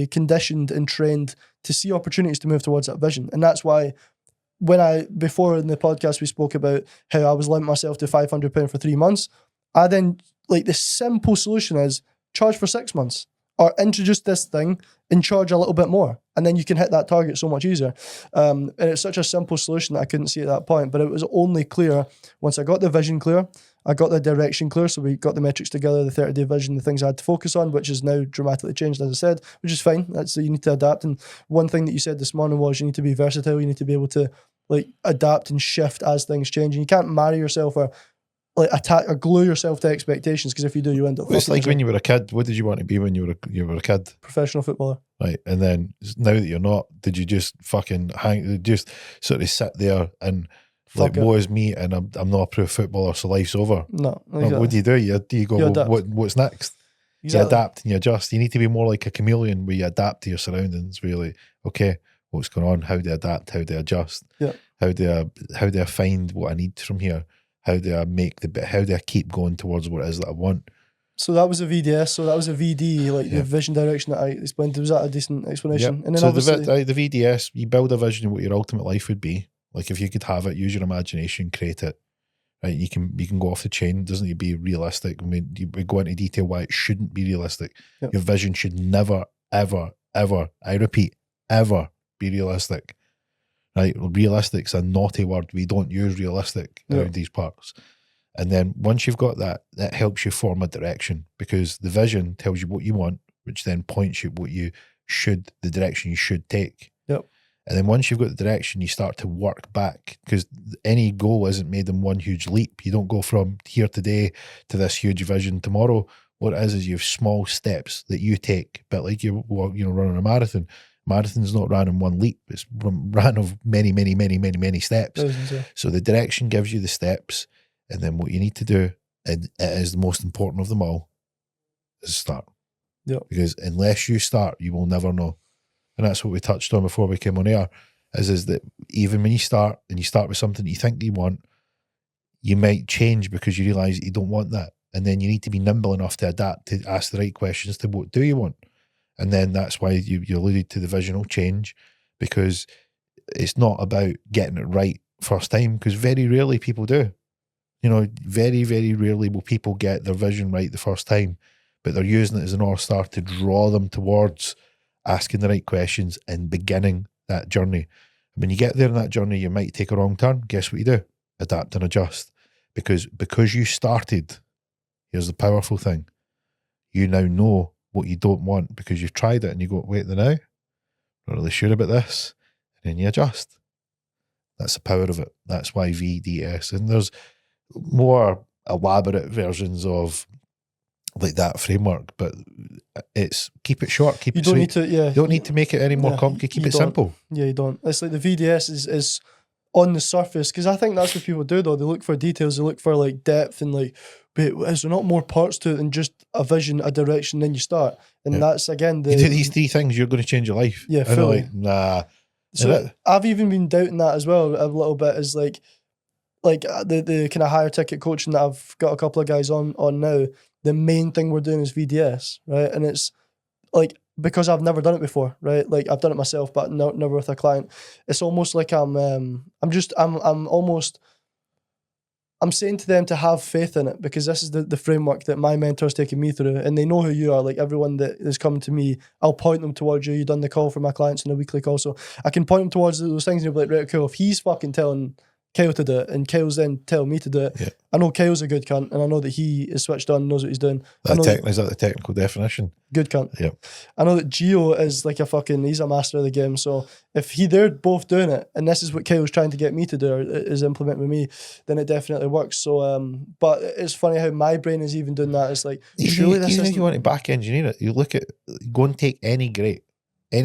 conditioned and trained to see opportunities to move towards that vision. And that's why before in the podcast we spoke about how I was limiting myself to £500 for 3 months, I then, like, the simple solution is charge for 6 months or introduce this thing and charge a little bit more. And then you can hit that target so much easier. And it's such a simple solution that I couldn't see at that point, but it was only clear once I got the vision clear, I got the direction clear, so we got the metrics together, the 30-day vision, the things I had to focus on, which is now dramatically changed, as I said, which is fine. That's you need to adapt. And one thing that you said this morning was you need to be versatile. You need to be able to like adapt and shift as things change. And you can't marry yourself or like attack or glue yourself to expectations, because if you do, you end up. It's like when you were a kid. What did you want to be when you were a kid? Professional footballer. Right, and then now that you're not, did you just fucking just sort of sit there and like, woe is me, and I'm not a pro footballer, so life's over? No. Exactly. What do? You go, well, what's next? Exactly. You adapt and you adjust. You need to be more like a chameleon, where you adapt to your surroundings. Really, okay, what's going on? How do I adapt? How do I adjust? Yeah. How do I find what I need from here? How do I keep going towards what it is that I want? So that was a VDS. So that was a VD, like the vision direction that I explained. Was that a decent explanation? Yep. And then so obviously the VDS, you build a vision of what your ultimate life would be. Like if you could have it, use your imagination, create it. Right, you can go off the chain. It doesn't need to be realistic. I mean, we go into detail why it shouldn't be realistic. Yep. Your vision should never, ever, ever, I repeat, ever be realistic. Right, realistic's a naughty word. We don't use realistic around these parts. And then once you've got that, that helps you form a direction, because the vision tells you what you want, which then points you the direction you should take. Yep. And then once you've got the direction, you start to work back, because any goal isn't made in one huge leap. You don't go from here today to this huge vision tomorrow. What it is you have small steps that you take, but like you're running a marathon. Marathon's not ran in one leap. It's ran of many, many, many, many, many steps. So the direction gives you the steps, and then what you need to do, and it is the most important of them all, is start. Yep. Because unless you start, you will never know. And that's what we touched on before we came on air, is that even when you start, and you start with something that you think you want, you might change because you realise that you don't want that. And then you need to be nimble enough to adapt, to ask the right questions to what do you want. And then that's why you alluded to the visional change, because it's not about getting it right first time, because very rarely people do. Very, very rarely will people get their vision right the first time, but they're using it as a North Star to draw them towards asking the right questions and beginning that journey. When you get there in that journey, you might take a wrong turn. Guess what you do? Adapt and adjust. Because you started, here's the powerful thing, you now know what you don't want, because you've tried it and you go, wait the now, not really sure about this. And then you adjust. That's the power of it. That's why VDS. And there's more elaborate versions of like that framework, but it's keep it short, keep You it don't sweet. need to, yeah. You don't need to make it any more complicated. Keep it simple. Yeah, you don't. It's like the VDS is on the surface, because I think that's what people do though. They look for details, they look for like depth and like, wait, is there not more parts to it than just a vision, a direction, then you start? And that's again you do these 3 things, you're going to change your life. Yeah, and fully. Like, nah. So I've even been doubting that as well a little bit, is like the kind of higher ticket coaching that I've got a couple of guys on now. The main thing we're doing is VDS, right? And it's like, because I've never done it before, right? Like I've done it myself, but never with a client. It's almost like I'm saying to them to have faith in it, because this is the framework that my mentor's taking me through, and they know who you are. Like everyone that is coming to me, I'll point them towards you. You've done the call for my clients on a weekly call, so I can point them towards those things, and you'll be like, right, cool. If he's fucking telling Kyle to do it, and Kyle's then telling me to do it, I know Kyle's a good cunt, and I know that he is switched on, knows what he's doing. Is that the technical definition? Good cunt. Yep. I know that Gio is like he's a master of the game. So if they're both doing it, and this is what Kyle's trying to get me to do, or is implement with me, then it definitely works. So, but it's funny how my brain is even doing that. It's like, surely this even isn't... if you want to back engineer it, you go and take any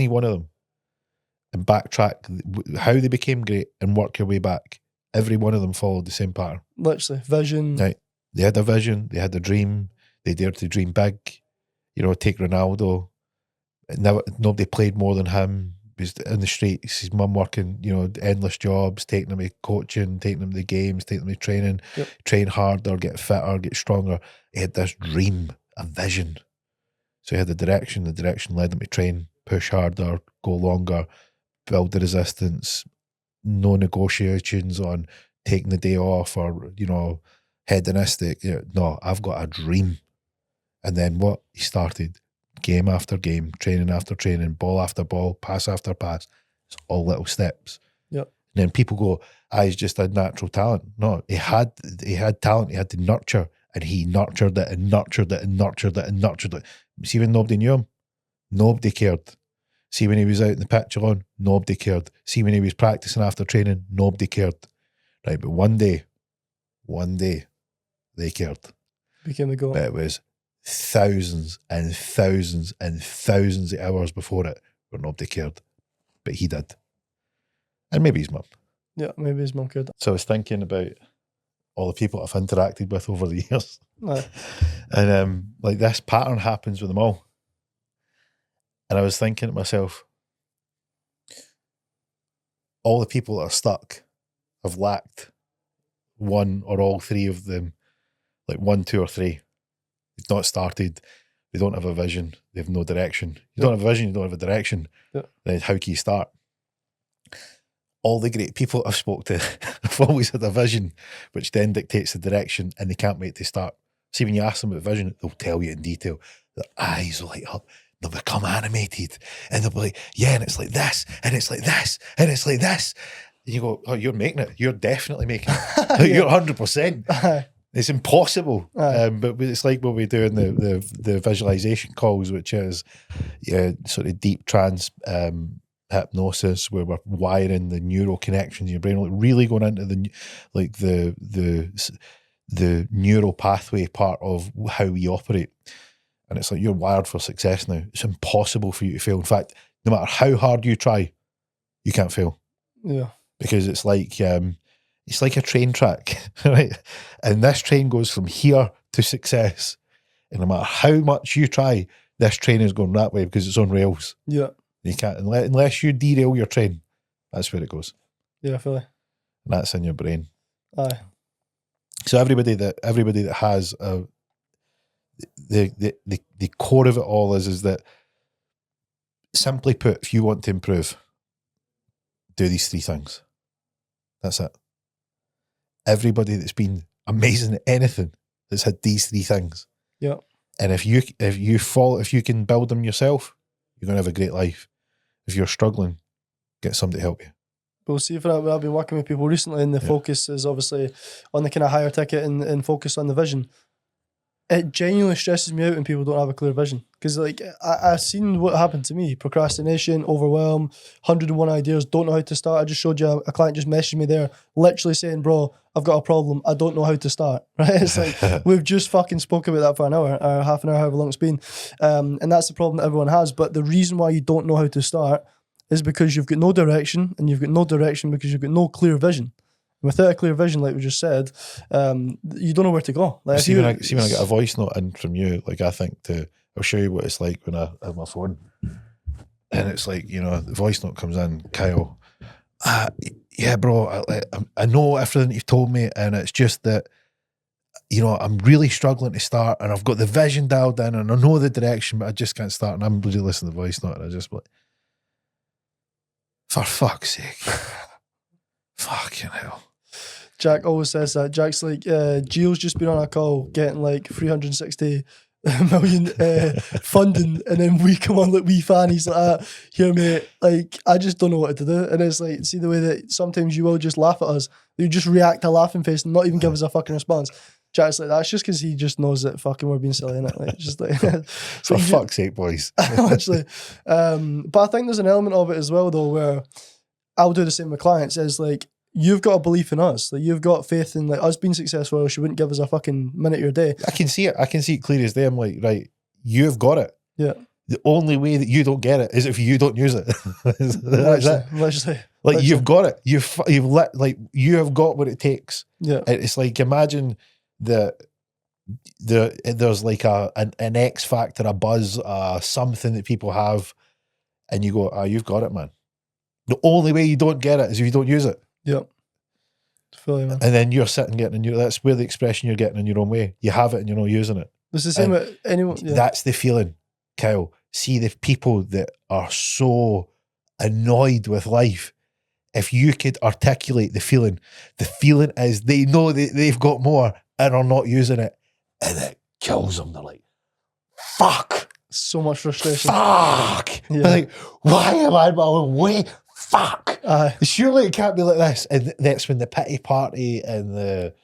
one of them, and backtrack how they became great and work your way back. Every one of them followed the same pattern. Literally, vision. Right. They had a vision, they had a dream, they dared to dream big. Take Ronaldo. Nobody played more than him. He was in the streets, his mum working, endless jobs, taking him to coaching, taking him to games, taking him to training, train harder, get fitter, get stronger. He had this dream, a vision. So he had the direction led him to train, push harder, go longer, build the resistance, no negotiations on taking the day off or, hedonistic. No, I've got a dream. And then what? He started game after game, training after training, ball after ball, pass after pass. It's all little steps. Yep. And then people go, he's just a natural talent. No, he had talent, he had to nurture, and he nurtured it and nurtured it and nurtured it and nurtured it. See, when nobody knew him, nobody cared. See, when he was out in the pitch alone, nobody cared. See, when he was practicing after training, nobody cared. Right, but one day, they cared. Became the goal. But it was thousands and thousands and thousands of hours before it where nobody cared. But he did. And maybe his mum. Yeah, maybe his mum cared. So I was thinking about all the people I've interacted with over the years. Aye. And like this pattern happens with them all. And I was thinking to myself, all the people that are stuck have lacked one or all 3 of them, like 1, 2, or 3. They've not started. They don't have a vision. They have no direction. You don't have a vision, you don't have a direction. Then how can you start? All the great people I've spoke to have always had a vision, which then dictates the direction, and they can't wait to start. See, when you ask them about vision, they'll tell you in detail. Their eyes will light up. They'll become animated, and they'll be like, yeah, and it's like this, and it's like this, and it's like this. And you go, oh, you're making it. You're definitely making it. You're 100%. It's impossible. But it's like what we do in the visualization calls, which is sort of deep trance hypnosis, where we're wiring the neural connections in your brain, like really going into the neural pathway part of how we operate. And it's like, you're wired for success now. It's impossible for you to fail. In fact, no matter how hard you try, you can't fail. Yeah. Because it's like a train track, right? And this train goes from here to success. And no matter how much you try, this train is going that way because it's on rails. Yeah. You can't, unless you derail your train, that's where it goes. Yeah, fully. And that's in your brain. Aye. So everybody that has the core of it all is that, simply put, if you want to improve, do these 3 things. That's it. Everybody that's been amazing at anything that's had these 3 things. Yeah. And if you can build them yourself, you're going to have a great life. If you're struggling, get somebody to help you. We'll see. I've been working with people recently, and the focus is obviously on the kind of higher ticket and focus on the vision. it genuinely stresses me out when people don't have a clear vision. Because like I've seen what happened to me: procrastination, overwhelm, 101 ideas, don't know how to start. I just showed you a client just messaged me there, literally saying, "Bro, I've got a problem. I don't know how to start." Right? It's like we've just fucking spoke about that for an hour, or half an hour, however long it's been, and that's the problem that everyone has. But the reason why you don't know how to start is because you've got no direction, and you've got no direction because you've got no clear vision. Without a clear vision, like we just said, you don't know where to go. Like see, when I get a voice note in from you, like I think I'll show you what it's like when I have my phone, and it's like, you know, the voice note comes in, Kyle. Yeah, bro, I know everything you've told me, and it's just that, you know, I'm really struggling to start, and I've got the vision dialed in, and I know the direction, but I just can't start. And I'm really listening to the voice note, and I just like, for fuck's sake, fucking hell. Jack always says that. Jack's like, Gio's just been on a call getting like 360 million funding, and then we come on like wee fannies like that. Here, mate, like I just don't know what to do. And it's like, see the way that sometimes you will just laugh at us. You just react to a laughing face and not even give us a fucking response. Jack's like, that's just because he just knows that fucking we're being silly, innit? Like, just like for fuck's sake, boys. Literally. But I think there's an element of it as well, though, where I'll do the same with clients. Is like, you've got a belief in us. Like, you've got faith in like us being successful, or she wouldn't give us a fucking minute of your day. I can see it. I can see it clear as day. I'm like, right, you've got it. Yeah. The only way that you don't get it is if you don't use it. That's it. Literally. Like, you've got it. You have got what it takes. Yeah. It's like, imagine there's like an X factor, a buzz, something that people have, and you go, you've got it, man. The only way you don't get it is if you don't use it. Yep. Fully, man. And then you're sitting getting that's where the expression you're getting in your own way. You have it and you're not using it. It's the same with anyone. Yeah. That's the feeling, Kyle. See the people that are so annoyed with life. If you could articulate the feeling is they know they've got more and are not using it, and it kills them. They're like, fuck. So much frustration. Fuck. Yeah. Like, why am I my own way? Fuck. Surely it can't be like this. And that's when the pity party and the,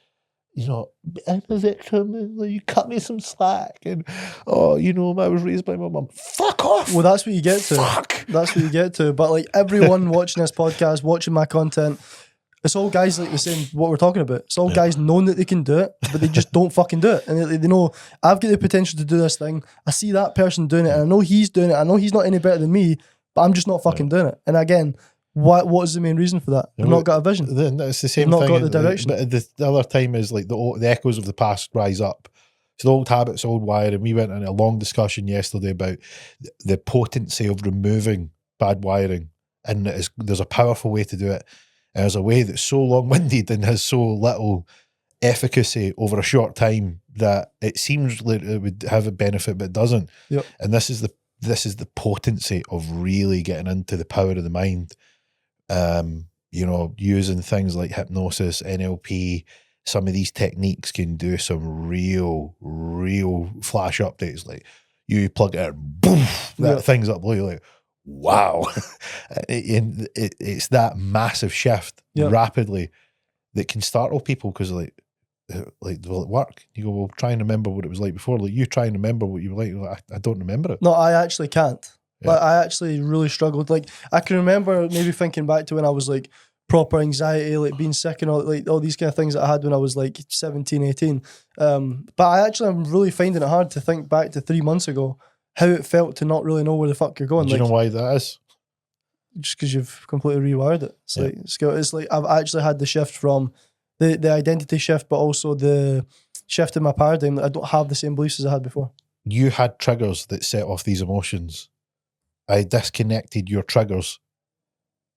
you know, I'm a victim and you cut me some slack and, oh, you know, I was raised by my mum. Fuck off. Well, that's what you get to. Fuck. That's what you get to. But like everyone watching this podcast, watching my content, it's all guys like the same, what we're talking about. It's all guys knowing that they can do it, but they just don't fucking do it. And they know, I've got the potential to do this thing. I see that person doing it, and I know he's doing it. I know he's not any better than me, but I'm just not fucking doing it. And again, what is the main reason for that? I've not got a vision. It's the same I've thing. not got the direction. But the other time is like the echoes of the past rise up. So the old habits, old wiring. We went in a long discussion yesterday about the potency of removing bad wiring. And there's a powerful way to do it. And there's a way that's so long-winded and has so little efficacy over a short time that it seems like it would have a benefit, but it doesn't. Yep. And this is the potency of really getting into the power of the mind. You know, using things like hypnosis, NLP, some of these techniques can do some real flash updates. Like you plug it in, boom, that thing's up. You're like, wow. It's that massive shift rapidly that can startle people because will it work? You go, well, try and remember what it was like before. Like you try and remember what you were like. I don't remember it. No, I actually can't. Yeah. Like I actually really struggled. Like I can remember maybe thinking back to when I was like proper anxiety, like being sick and all these kind of things that I had when I was like 17, 18. But I'm really finding it hard to think back to 3 months ago, how it felt to not really know where the fuck you're going. Do you know why that is? Just because you've completely rewired it. It's like I've actually had the shift from the identity shift, but also the shift in my paradigm that I don't have the same beliefs as I had before. You had triggers that set off these emotions. I disconnected your triggers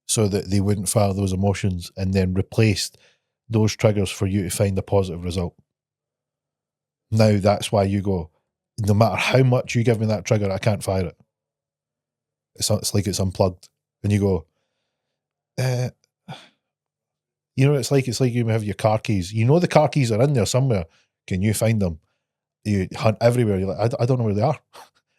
so that they wouldn't fire those emotions and then replaced those triggers for you to find a positive result. Now that's why you go, no matter how much you give me that trigger, I can't fire it. It's like it's unplugged. And you go, you know, it's like you have your car keys. You know the car keys are in there somewhere. Can you find them? You hunt everywhere. You're like, I don't know where they are.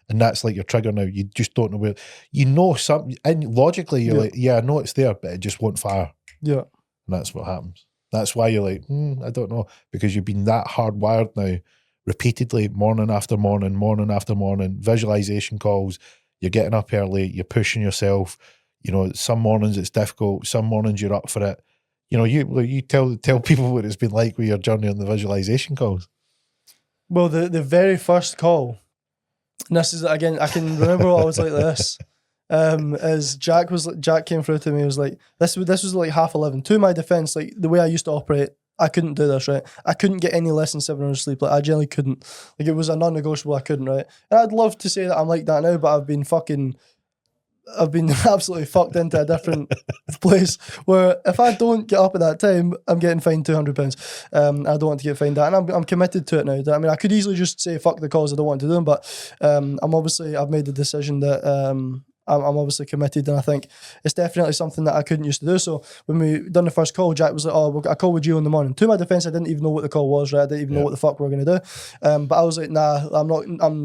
And that's like your trigger now. You just don't know where. You know something, and logically you're like, yeah, I know it's there, but it just won't fire. Yeah. And that's what happens. That's why you're like, I don't know, because you've been that hardwired now repeatedly, morning after morning, visualization calls, you're getting up early, you're pushing yourself. You know, some mornings it's difficult, some mornings you're up for it. You know, you tell people what it's been like with your journey on the visualization calls. Well, the very first call, and this is, again, I can remember what I was like this. As Jack came through to me, he was like, this was like 11:30. To my defense, like the way I used to operate, I couldn't do this, right? I couldn't get any less than 7 hours sleep. Like I generally couldn't. Like it was a non-negotiable. I couldn't, right? And I'd love to say that I'm like that now, but I've been absolutely fucked into a different place where if I don't get up at that time, I'm getting fined £200. I don't want to get fined that, and I'm committed to it now. I mean, I could easily just say fuck the calls, I don't want to do them, but I've made the decision that I'm obviously committed, and I think it's definitely something that I couldn't used to do. So when we done the first call, Jack was like, "Oh, we'll get a call with you in the morning." To my defense, I didn't even know what the call was, right? I didn't even know what the fuck we were going to do. But I was like, "Nah, I'm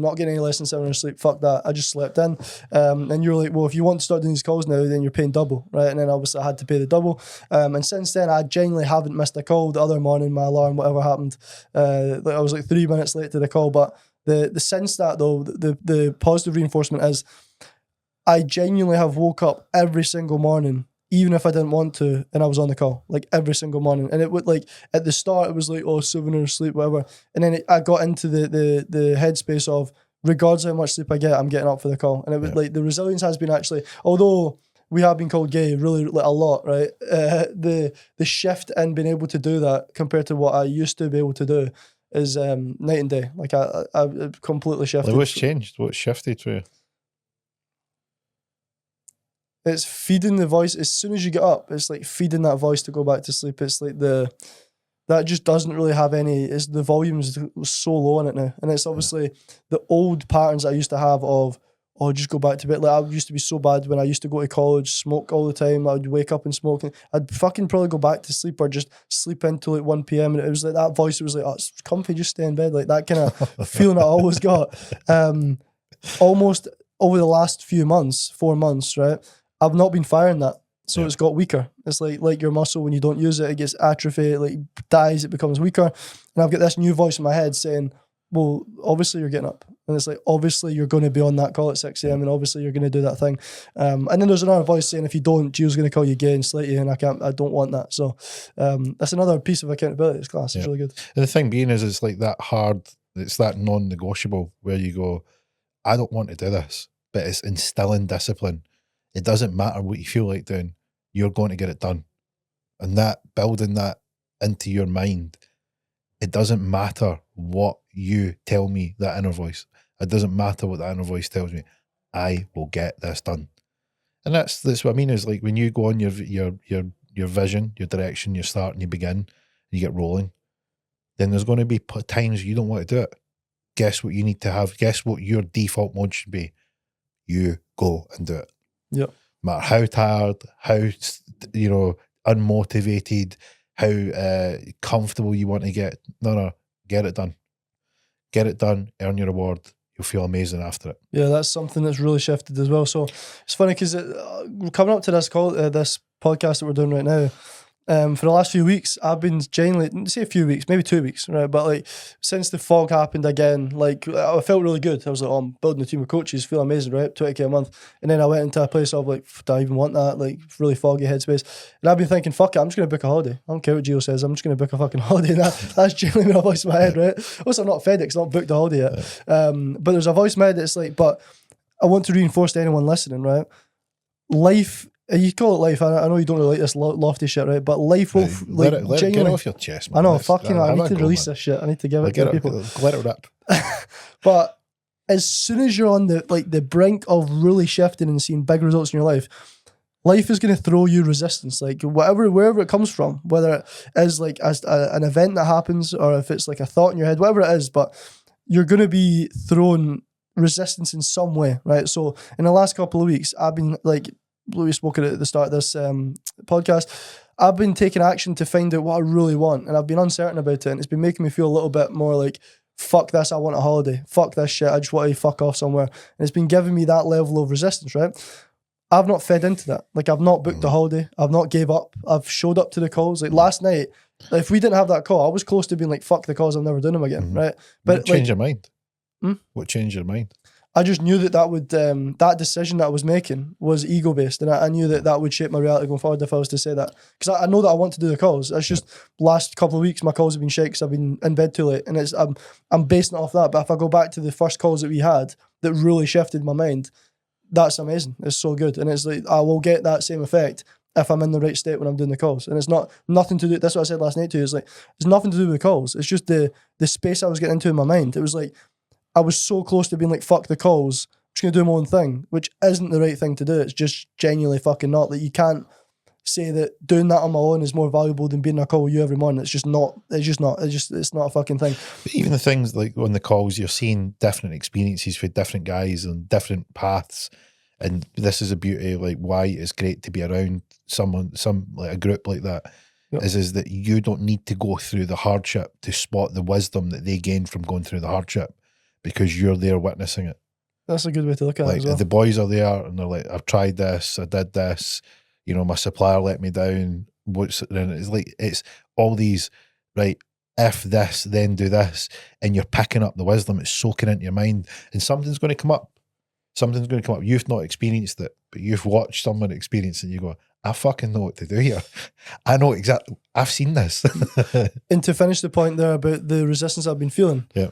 not getting any less than 7 hours sleep. Fuck that." I just slept in. And you were like, "Well, if you want to start doing these calls now, then you're paying double, right?" And then obviously I had to pay the double. And since then, I genuinely haven't missed a call. The other morning, my alarm, whatever happened, I was like 3 minutes late to the call. But the since that though, the positive reinforcement is, I genuinely have woke up every single morning, even if I didn't want to, and I was on the call, like every single morning. And it would, like, at the start, it was like, oh, 7 hours sleep, whatever. And then I got into the headspace of, regardless of how much sleep I get, I'm getting up for the call. And it was like, the resilience has been actually, although we have been called gay really like, a lot, right? The shift in being able to do that compared to what I used to be able to do is night and day. Like I completely shifted. Like what's changed? What's shifted for you? It's feeding the voice. As soon as you get up, it's like feeding that voice to go back to sleep. It's like that just doesn't really have any, the volume's so low on it now. And it's obviously the old patterns I used to have of, oh, just go back to bed. Like I used to be so bad when I used to go to college, smoke all the time. I would wake up and smoke. I'd fucking probably go back to sleep or just sleep until like 1 p.m. And it was like that voice, it was like, oh, it's comfy, just stay in bed. Like that kind of feeling I always got. Almost over the last 4 months, right? I've not been firing that. So it's got weaker. It's like your muscle, when you don't use it, it gets atrophy, it like dies, it becomes weaker. And I've got this new voice in my head saying, well, obviously you're getting up. And it's like, obviously you're going to be on that call at 6 a.m. and obviously you're going to do that thing. And then there's another voice saying, if you don't, Gio's going to call you gay and slate you, and I don't want that. So that's another piece of accountability. It's class. It's really good. And the thing being is, it's like that hard, it's that non-negotiable where you go, I don't want to do this, but it's instilling discipline. It doesn't matter what you feel like doing, you're going to get it done. And that, building that into your mind, it doesn't matter what you tell me, that inner voice. It doesn't matter what that inner voice tells me. I will get this done. And that's what I mean, is like when you go on your vision, your direction, you start and you begin, you get rolling, then there's going to be times you don't want to do it. Guess what you need to have? Guess what your default mode should be? You go and do it. Yeah. No matter how tired, how unmotivated, how comfortable you want to get. No, get it done. Get it done. Earn your reward. You'll feel amazing after it. Yeah, that's something that's really shifted as well. So it's funny because coming up to this call, this podcast that we're doing right now. For the last few weeks, I've been genuinely, say a few weeks, maybe 2 weeks, right? But like since the fog happened again, like I felt really good. I was like, oh, I'm building a team of coaches, feel amazing, right? 20K a month. And then I went into a place of like, do I even want that? Like really foggy headspace. And I've been thinking, fuck it, I'm just going to book a holiday. I don't care what Gio says, I'm just going to book a fucking holiday. And that's genuinely my voice in my head, right? Also, I'm not FedEx, not booked a holiday yet. But there's a voice in my head that's like, but I want to reinforce to anyone listening, right? Life, you call it life. I know you don't really like this lofty shit, right? But life will let it get off your chest, man. I know, I need to release this shit. I need to give it to people. Let it rip. But as soon as you're on the brink of really shifting and seeing big results in your life is going to throw you resistance, like wherever it comes from, whether it is like as an event that happens or if it's like a thought in your head, whatever it is, but you're going to be thrown resistance in some way, right? So in the last couple of weeks, I've been like, we spoke at the start of this podcast, I've been taking action to find out what I really want, and I've been uncertain about it, and it's been making me feel a little bit more like, fuck this, I want a holiday, fuck this shit, I just want to fuck off somewhere. And it's been giving me that level of resistance, right? I've not fed into that. Like I've not booked a holiday, I've not gave up, I've showed up to the calls. Like last night, Like, if we didn't have that call, I was close to being like, fuck the calls, I'm never doing them again, right? But what changed like, your mind? Hmm? What changed your mind? I just knew that would that decision that I was making was ego based, and I knew that would shape my reality going forward if I was to say that, because I know that I want to do the calls. It's just last couple of weeks my calls have been shit because I've been in bed too late, and I'm basing it off that. But if I go back to the first calls that we had that really shifted my mind, that's amazing. It's so good, and it's like I will get that same effect if I'm in the right state when I'm doing the calls. And it's nothing to do. That's what I said last night to you. It's like it's nothing to do with the calls. It's just the space I was getting into in my mind. It was like I was so close to being like, fuck the calls, I'm just going to do my own thing, which isn't the right thing to do. It's just genuinely fucking not. Like, you can't say that doing that on my own is more valuable than being on a call with you every morning. It's just not. It's not a fucking thing. But even the things like on the calls, you're seeing different experiences for different guys and different paths. And this is a beauty of like why it's great to be around some like a group like that. Yep. Is that you don't need to go through the hardship to spot the wisdom that they gain from going through the hardship, because you're there witnessing it. That's a good way to look at like, it as well. The boys are there and they're like, I've tried this, I did this, you know, my supplier let me down. And it's like, it's all these, right, if this, then do this. And you're picking up the wisdom, it's soaking into your mind, and something's going to come up. Something's going to come up. You've not experienced it, but you've watched someone experience it, and you go, I fucking know what to do here. I know exactly, I've seen this. And to finish the point there about the resistance I've been feeling, yeah,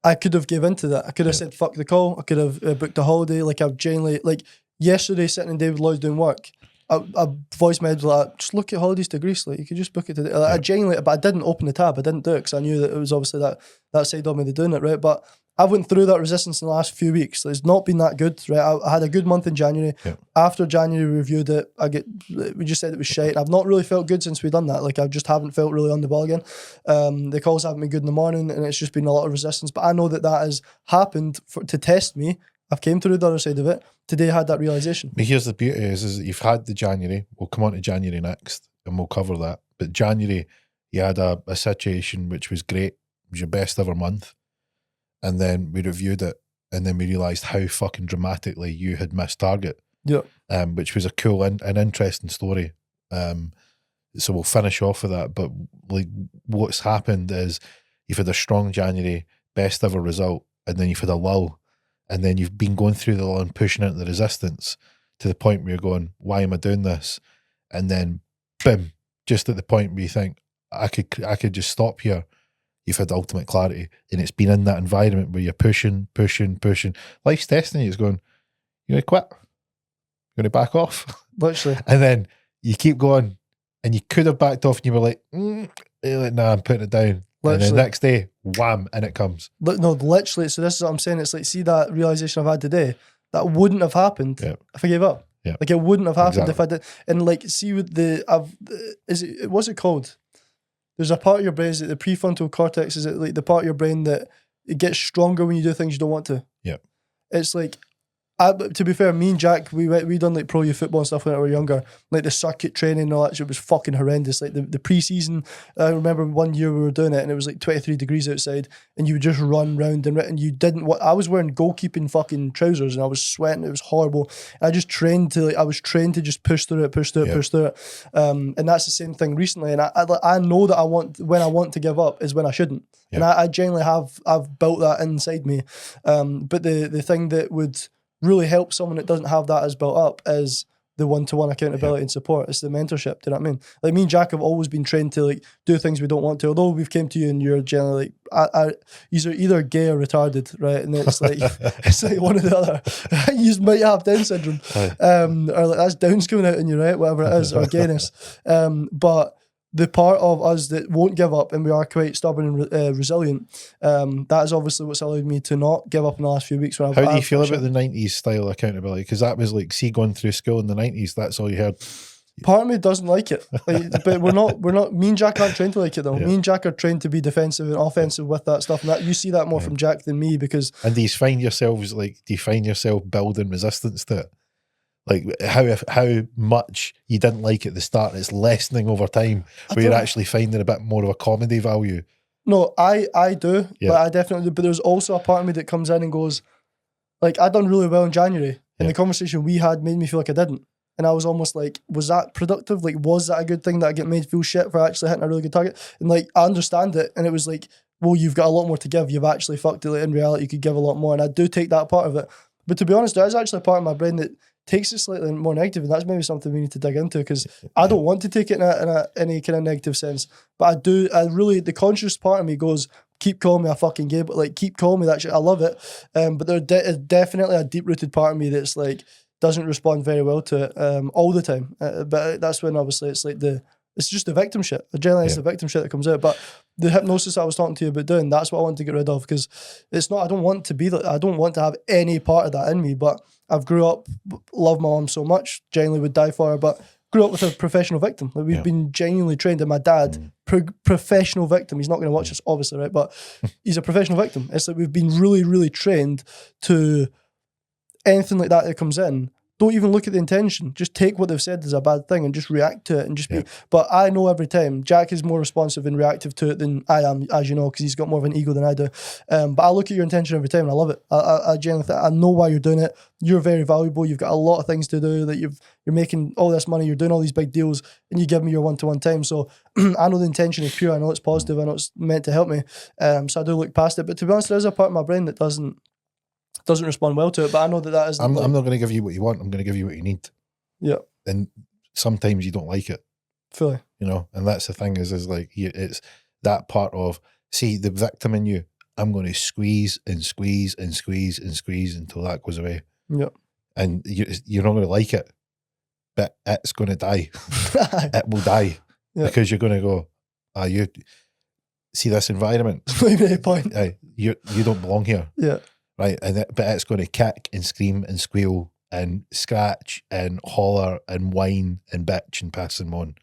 I could have given into that. I could have said, fuck the call. I could have booked a holiday. Like, I've genuinely, like, yesterday sitting in David Lloyd's doing work, I voiced my head like, just look at holidays to Greece. Like, you could just book it today. Like, I genuinely, but I didn't open the tab. I didn't do it because I knew that it was obviously that side of me doing it, right? But I went through that resistance in the last few weeks. It's not been that good, right? I had a good month in January. Yeah. After January, we reviewed it. We just said it was shite. I've not really felt good since we've done that. Like, I just haven't felt really on the ball again. The calls haven't been good in the morning, and it's just been a lot of resistance. But I know that has happened to test me. I've came through the other side of it. Today I had that realization. But here's the beauty is that you've had the January. We'll come on to January next, and we'll cover that. But January, you had a situation which was great. It was your best ever month. And then we reviewed it, and then we realised how fucking dramatically you had missed target. Yeah. Which was a cool and interesting story. So we'll finish off with that. But like, what's happened is you've had a strong January, best ever result, and then you've had a lull, and then you've been going through the lull and pushing into the resistance to the point where you're going, why am I doing this? And then, boom, just at the point where you think, I could just stop here. You've had ultimate clarity, and it's been in that environment where you're pushing. Life's testing you. It's going, you're going to quit? You're going to back off? Literally. And then you keep going, and you could have backed off, and you were like, you're like, nah, I'm putting it down. Literally. And then the next day, wham, and it comes. No, literally. So this is what I'm saying. It's like, see that realization I've had today, that wouldn't have happened if I gave up. Yeah. Like, it wouldn't have happened if I did. And like, see with what's it called? There's a part of your brain, is it the prefrontal cortex? Is it like the part of your brain that it gets stronger when you do things you don't want to? Yeah. It's like, to be fair, me and Jack, we done like pro youth football and stuff when we were younger. Like the circuit training and all that shit was fucking horrendous. Like the pre-season, I remember one year we were doing it and it was like 23 degrees outside, and you would just run round and you didn't. I was wearing goalkeeping fucking trousers and I was sweating. It was horrible. I just trained to just push through it. And that's the same thing recently. And I know that when I want to give up is when I shouldn't. Yeah. And I genuinely I've built that inside me. But the thing that would really help someone that doesn't have that as built up is the one-to-one accountability and support. It's the mentorship. Do you know what I mean? Like, me and Jack have always been trained to like do things we don't want to. Although we've came to you and you're generally like, you're either gay or retarded, right? And it's like it's like one or the other. You might have Down syndrome, or like that's Down's coming out in you, right? Whatever it is, or gayness. But the part of us that won't give up, and we are quite stubborn and resilient, that is obviously what's allowed me to not give up in the last few weeks. How do you feel about the 90s style accountability? Because that was like, see, going through school in the 90s, that's all you heard. Part of me doesn't like it, but we're not. Me and Jack aren't trained to like it though. Yeah. Me and Jack are trained to be defensive and offensive with that stuff, and that you see that more from Jack than me. Because and do you find yourself building resistance to it? Like how much you didn't like at the start, it's lessening over time, where you're actually finding a bit more of a comedy value. No, I do, but I definitely do. But there's also a part of me that comes in and goes, like, I done really well in January, and the conversation we had made me feel like I didn't. And I was almost like, was that productive? Like, was that a good thing that I get made feel shit for actually hitting a really good target? And like, I understand it. And it was like, well, you've got a lot more to give. You've actually fucked it. Like, in reality, you could give a lot more. And I do take that part of it. But to be honest, there is actually a part of my brain that takes it slightly more negative. And that's maybe something we need to dig into, because I don't want to take it in any kind of negative sense. But I really, the conscious part of me goes, keep calling me a fucking gay, but like, keep calling me that shit. I love it. But there is definitely a deep-rooted part of me that's like, doesn't respond very well to it all the time. But that's when obviously it's just the victim shit. Generally, it's the victim shit that comes out. But the hypnosis I was talking to you about doing, that's what I want to get rid of, because it's not, I don't want to be that. I don't want to have any part of that in me. But I've grew up, love my mum so much, genuinely would die for her, but grew up with a professional victim. Like, we've been genuinely trained, and my dad, professional victim. He's not going to watch this, obviously, right? But he's a professional victim. It's like we've been really, really trained to anything like that comes in, don't even look at the intention. Just take what they've said as a bad thing and just react to it and just be. But I know every time Jack is more responsive and reactive to it than I am, as you know, because he's got more of an ego than I do. But I look at your intention every time and I love it. I genuinely think I know why you're doing it. You're very valuable. You've got a lot of things to do. That you're making all this money. You're doing all these big deals, and you give me your one-to-one time. So I know the intention is pure. I know it's positive. I know it's meant to help me. So I do look past it. But to be honest, there is a part of my brain that doesn't respond well to it, but I know that isn't. I'm not going to give you what you want. I'm going to give you what you need. Yeah. And sometimes you don't like it. Fully. You know, and that's the thing is like, it's that part of, see, the victim in you, I'm going to squeeze and squeeze and squeeze and squeeze until that goes away. Yeah. And you're not going to like it, but it's going to die. It will die. Yeah. Because you're going to go, you see this environment? Maybe a point. You don't belong here. Yeah. Right, but it's going to kick and scream and squeal and scratch and holler and whine and bitch and pass them on,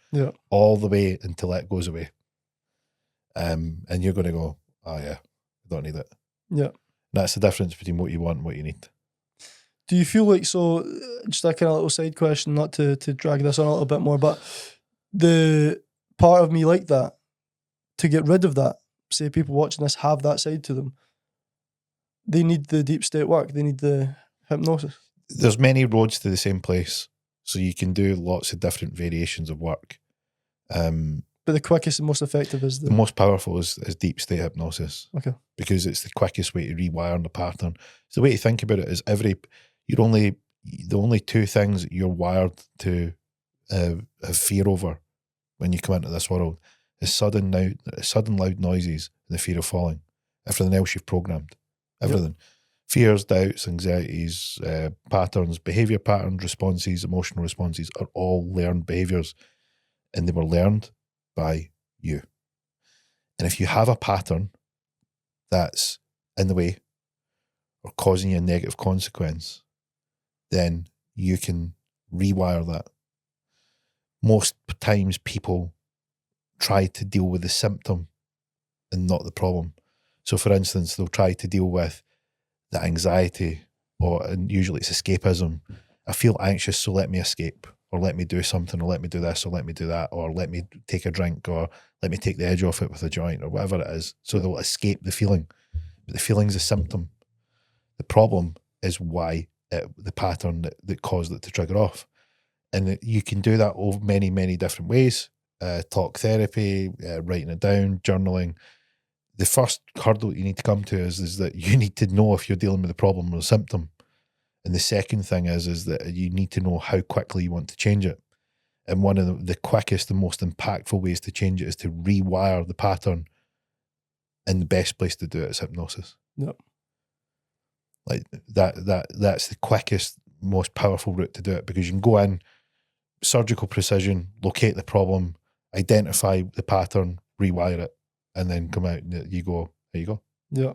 all the way until it goes away. And you're going to go, oh yeah, I don't need it. Yeah, that's the difference between what you want and what you need. Do you feel like, so just a kind of little side question, not to drag this on a little bit more, but the part of me like that, to get rid of that, say people watching this have that side to them, they need the deep state work. They need the hypnosis. There's many roads to the same place. So you can do lots of different variations of work. But the quickest and most effective is the most powerful is deep state hypnosis. Okay. Because it's the quickest way to rewire the pattern. So the way to think about it is the only two things that you're wired to have fear over when you come into this world is sudden loud noises and the fear of falling. Everything else you've programmed. Everything. Fears, doubts, anxieties, patterns, behavior patterns, responses, emotional responses are all learned behaviors, and they were learned by you. And if you have a pattern that's in the way or causing you a negative consequence, then you can rewire that. Most times people try to deal with the symptom and not the problem. So, for instance, they'll try to deal with the anxiety, and usually it's escapism. I feel anxious, so let me escape, or let me do something, or let me do this, or let me do that, or let me take a drink, or let me take the edge off it with a joint, or whatever it is. So they'll escape the feeling. But the feeling's a symptom. The problem is why the pattern that caused it to trigger off. And you can do that over many, many different ways. Talk therapy, writing it down, journaling. The first hurdle you need to come to is that you need to know if you're dealing with a problem or a symptom. And the second thing is that you need to know how quickly you want to change it. And one of the quickest and most impactful ways to change it is to rewire the pattern. And the best place to do it is hypnosis. Yep. Like that's the quickest, most powerful route to do it, because you can go in, surgical precision, locate the problem, identify the pattern, rewire it, and then come out and you go, there you go. Yeah.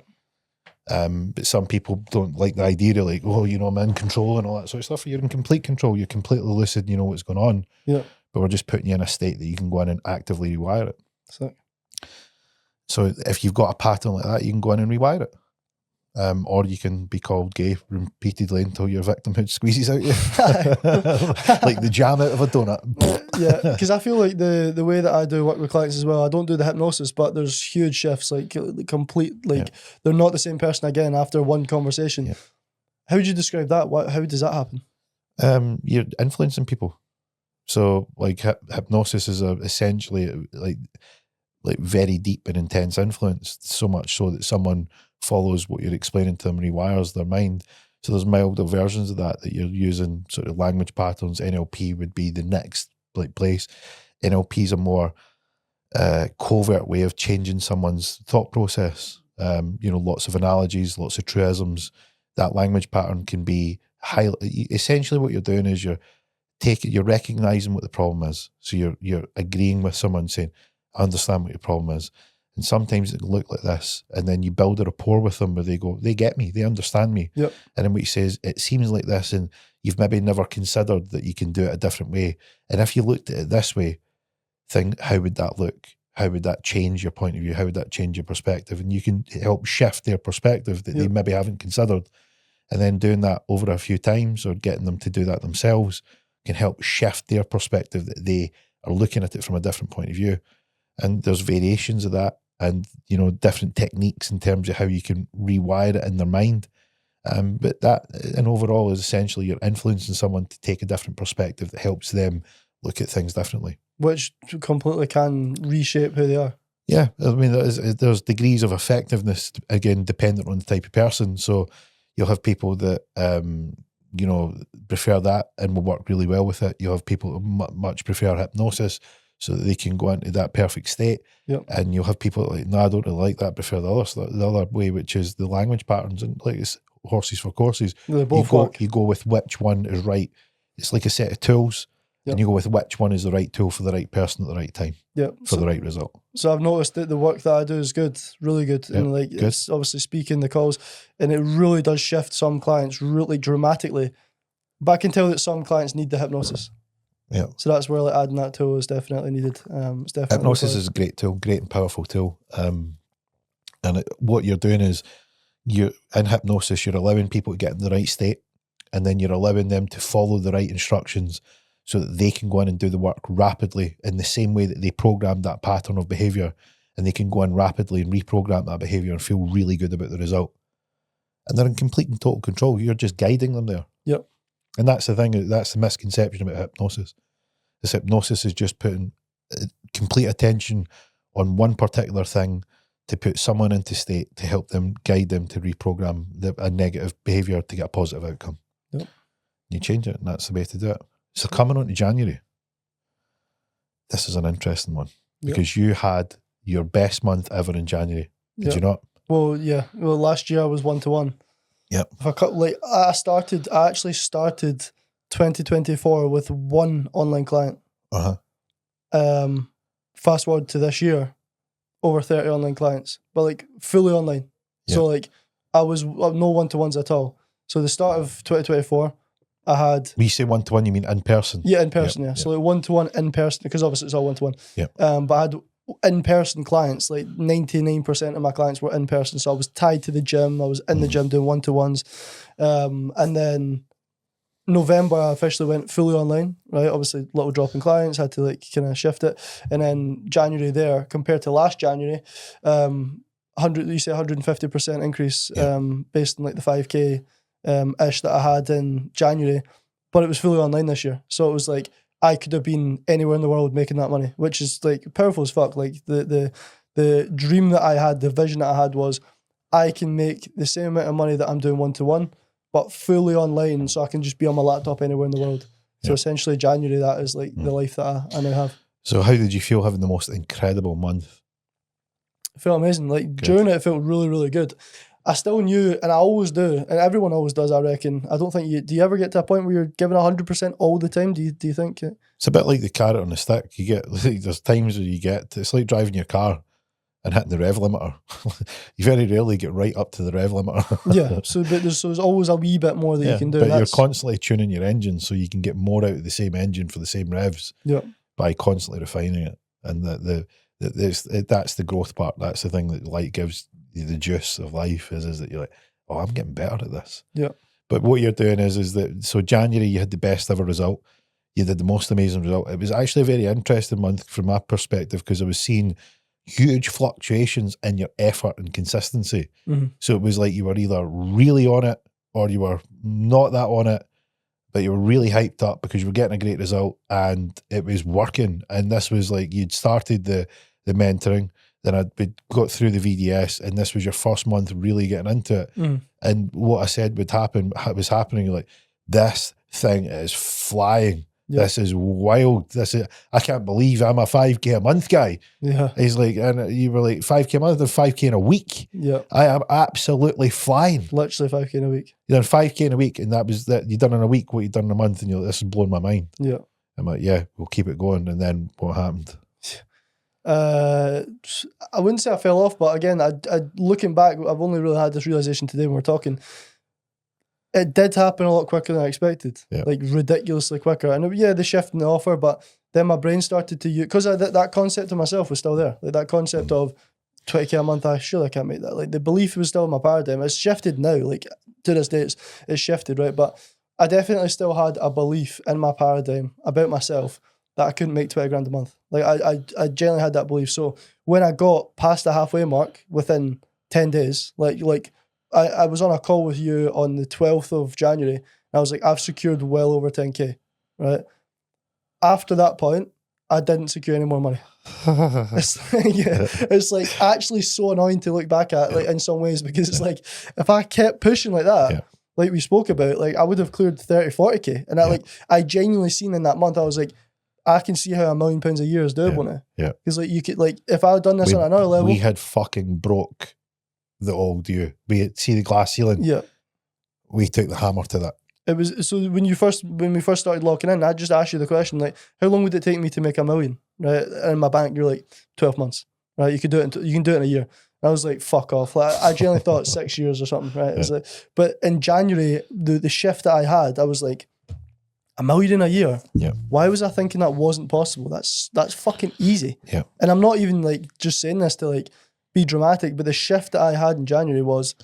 But some people don't like the idea of like, oh, I'm in control and all that sort of stuff. You're in complete control. You're completely lucid. You know what's going on. Yeah. But we're just putting you in a state that you can go in and actively rewire it. Sick. So if you've got a pattern like that, you can go in and rewire it. Or you can be called gay repeatedly until your victimhood squeezes out you. Like the jam out of a donut. Yeah, because I feel like the way that I do work with clients as well, I don't do the hypnosis, but there's huge shifts, like complete, like they're not the same person again after one conversation. Yeah. How would you describe that? How does that happen? You're influencing people. So like hypnosis is essentially like very deep and intense influence, so much so that someone follows what you're explaining to them, rewires their mind. So there's milder versions of that you're using, sort of language patterns. NLP would be the next place. NLP is a more covert way of changing someone's thought process. Lots of analogies, lots of truisms. That language pattern can be essentially what you're doing is you're recognizing what the problem is. So you're agreeing with someone saying, I understand what your problem is. And sometimes it can look like this. And then you build a rapport with them where they go, they get me, they understand me. Yep. And then what he says, it seems like this, and you've maybe never considered that you can do it a different way. And if you looked at it this way, think, how would that look? How would that change your point of view? How would that change your perspective? And you can help shift their perspective that they maybe haven't considered. And then doing that over a few times or getting them to do that themselves can help shift their perspective, that they are looking at it from a different point of view. And there's variations of that and, different techniques in terms of how you can rewire it in their mind. But that, and overall, is essentially you're influencing someone to take a different perspective that helps them look at things differently. Which completely can reshape who they are. Yeah, I mean, there's degrees of effectiveness, again, dependent on the type of person. So you'll have people that, prefer that and will work really well with it. You'll have people who much prefer hypnosis so that they can go into that perfect state. Yep. And you'll have people like, no, I don't really like that, prefer the other way, which is the language patterns. And like it's horses for courses. They both work. You go with which one is right. It's like a set of tools. Yep. And you go with which one is the right tool for the right person at the right time. For the right result. So I've noticed that the work that I do is good, really good. Yep, And it's obviously speaking the calls, and it really does shift some clients really dramatically. But I can tell that some clients need the hypnosis. Yeah. So that's where adding that tool is definitely needed. It's definitely hypnosis is a great tool, great and powerful tool. What you're doing is in hypnosis, you're allowing people to get in the right state, and then you're allowing them to follow the right instructions so that they can go in and do the work rapidly in the same way that they programmed that pattern of behavior, and they can go in rapidly and reprogram that behavior and feel really good about the result. And they're in complete and total control. You're just guiding them there. Yep. And that's the thing, that's the misconception about hypnosis. This hypnosis is just putting complete attention on one particular thing to put someone into state to help them, guide them to reprogram a negative behavior to get a positive outcome. Yep. You change it, and that's the way to do it. So coming on to January, this is an interesting one because you had your best month ever in January. Did you not? Well, yeah. Well, last year I was 1-to-1. Yep. I actually started 2024 with one online client. Fast forward to this year, over 30 online clients, but fully online. Yep. So I was no one-to-ones at all. So the start of 2024, I had... When you say one-to-one, you mean in person? Yeah, in person, yep. yeah. So one-to-one in person, because obviously it's all one-to-one. Yep. But I had in-person clients, 99% of my clients were in person. So I was tied to the gym. I was in the gym doing one-to-ones. And then November, I officially went fully online, right? Obviously, little drop in clients, had to kind of shift it. And then January there, compared to last January, 150% increase based on the 5K ish that I had in January, but it was fully online this year. So it was I could have been anywhere in the world making that money, which is powerful as fuck. The dream that I had, the vision that I had was I can make the same amount of money that I'm doing one-to-one, but fully online, so I can just be on my laptop anywhere in the world. So essentially January, that is the life that I now have. So how did you feel having the most incredible month? It felt amazing. During it felt really, really good. I still knew, and I always do, and everyone always does, I reckon. I don't think do you ever get to a point where you're giving 100% all the time? Do you think? It's a bit like the carrot on the stick. You get, there's times where it's like driving your car and hitting the rev limiter. You very rarely get right up to the rev limiter. Yeah, so there's always a wee bit more that you can do. But you're constantly tuning your engine so you can get more out of the same engine for the same revs by constantly refining it. And that's the growth part. That's the thing that gives the juice of life is that you're oh, I'm getting better at this. Yeah. But what you're doing is that, so January you had the best ever result. You did the most amazing result. It was actually a very interesting month from my perspective because I was seeing huge fluctuations in your effort and consistency. So it was you were either really on it or you were not that on it, but you were really hyped up because you were getting a great result and it was working. And this was like, you'd started the mentoring, then got through the VDS, and this was your first month really getting into it. And what I said would happen was happening. You're like, this thing is flying. Yep. This is wild. I can't believe I'm a 5K a month guy. Yeah. He's like, and you were like 5K a month and 5K in a week. Yeah. I am absolutely flying. Literally 5K in a week. You done 5K in a week, and that was that. You done in a week what you done in a month, and you're like, this is blowing my mind. Yeah. I'm like, yeah, we'll keep it going. And then what happened? I wouldn't say I fell off, but again, I looking back, I've only really had this realization today when we're talking. It did happen a lot quicker than I expected, like ridiculously quicker. And yeah, the shift in the offer, but then my brain started to use, because that concept of myself was still there. Like that concept of 20K a month, I can't make that. Like the belief was still in my paradigm. It's shifted now, like to this day, it's shifted, right? But I definitely still had a belief in my paradigm about myself that I couldn't make 20 grand a month. Like I generally had that belief. So when I got past the halfway mark within 10 days, like I was on a call with you on the 12th of January, and I was like, I've secured well over 10K, right? After that point, I didn't secure any more money. It's like actually so annoying to look back at, like in some ways, because it's like, if I kept pushing like that, like we spoke about, like I would have cleared 30, 40K. And I genuinely seen in that month, I was like, I can see how £1 million a year is doable now. Yeah. Because like you could, like, if I had done this on another level. We had fucking broke the old you. We had, see the glass ceiling. Yeah. We took the hammer to that. It was, so when we first started locking in, I just asked you the question, like, how long would it take me to make $1 million? Right? And in my bank, you're like, 12 months. Right? You can do it in a year. And I was like, fuck off. Like, I generally thought 6 years or something, right? It was like, but in January, the shift that I had, I was like, $1 million in a year. Yeah. Why was I thinking that wasn't possible? That's fucking easy. Yeah. And I'm not even like just saying this to like be dramatic, but the shift that I had in January was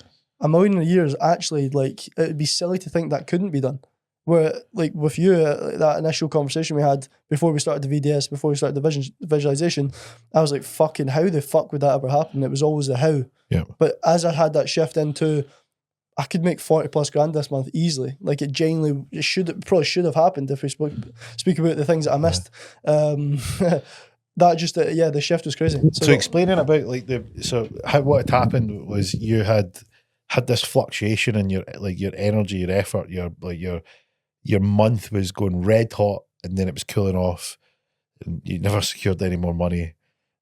$1 million in a year is actually like, it'd be silly to think that couldn't be done. Where like with you, that initial conversation we had before we started the VDS, before we started the visualization, I was like, fucking how the fuck would that ever happen? It was always the how. Yeah. But as I had that shift into, I could make 40 plus grand this month easily. Like it genuinely, it probably should have happened if we speak about the things that I missed. That just, the shift was crazy. So explaining about like what had happened was you had this fluctuation in your energy, your effort, your month was going red hot and then it was cooling off and you never secured any more money.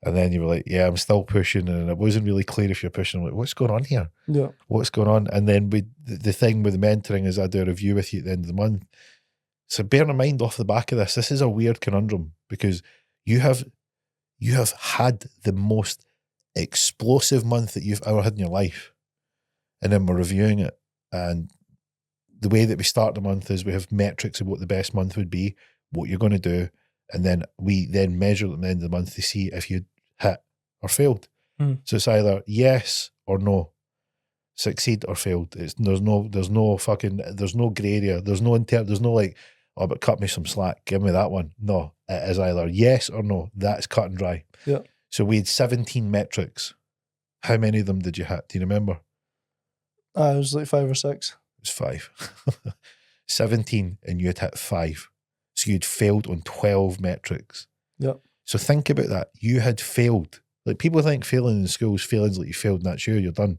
And then you were like, yeah, I'm still pushing. And it wasn't really clear if you're pushing. I'm like, what's going on here? Yeah. What's going on? And then the thing with the mentoring is I do a review with you at the end of the month. So bear in mind off the back of this is a weird conundrum because you have had the most explosive month that you've ever had in your life. And then we're reviewing it. And the way that we start the month is we have metrics of what the best month would be, what you're going to do. And then we then measure at the end of the month to see if you hit or failed. So it's either yes or no, succeed or failed. There's no gray area. There's no like, oh, but cut me some slack. Give me that one. No, it is either yes or no. That's cut and dry. Yeah. So we had 17 metrics. How many of them did you hit? Do you remember? It was like 5 or 6. It was 5. 17 and you had hit 5. So you'd failed on 12 metrics. Yeah. So think about that. You had failed. Like people think failing in school is failing like you failed and that's you're done.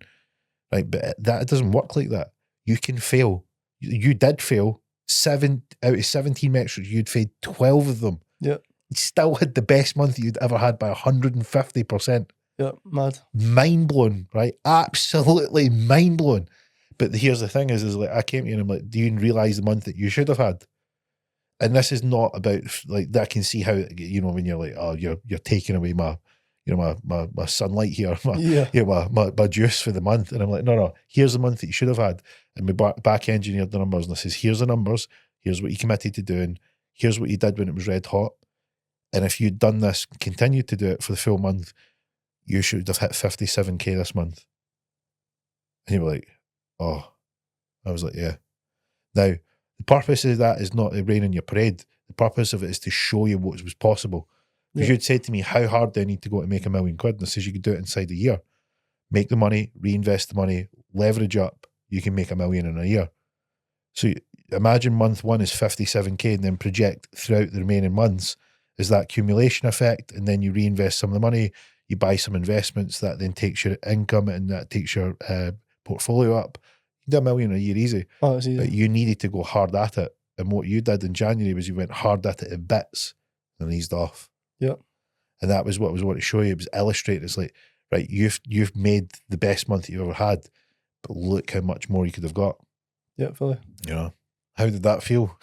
Right? But it doesn't work like that. You can fail. You did fail. 7 out of 17 metrics, you'd failed 12 of them. Yeah. You still had the best month you'd ever had by 150%. Yeah, mad. Mind blown, right? Absolutely mind blown. But here's the thing is like I came to you and I'm like, do you realise the month that you should have had? And this is not about like that. I can see how, you know, when you're like, oh, you're taking away my sunlight here, my juice for the month. And I'm like, no, here's the month that you should have had. And we back engineered the numbers and I says, here's the numbers, here's what you committed to doing, here's what you did when it was red hot. And if you'd done this, continued to do it for the full month, you should have hit 57K this month. And you were like, oh. I was like, yeah. Now, the purpose of that is not to rain in your parade. The purpose of it is to show you what was possible. Because you'd said to me, how hard do I need to go to make £1 million? And I says, you could do it inside a year. Make the money, reinvest the money, leverage up. You can make £1 million in a year. So imagine month one is 57k and then project throughout the remaining months is that accumulation effect, and then you reinvest some of the money, you buy some investments that then takes your income and that takes your portfolio up. You do $1 million a year easy. Oh, it's easy. But you needed to go hard at it. And what you did in January was you went hard at it in bits and eased off. Yeah. And that was what I was wanting to show you. It was illustrated. It's like, right, you've made the best month you've ever had, but look how much more you could have got. Yeah, fully. You know, how did that feel?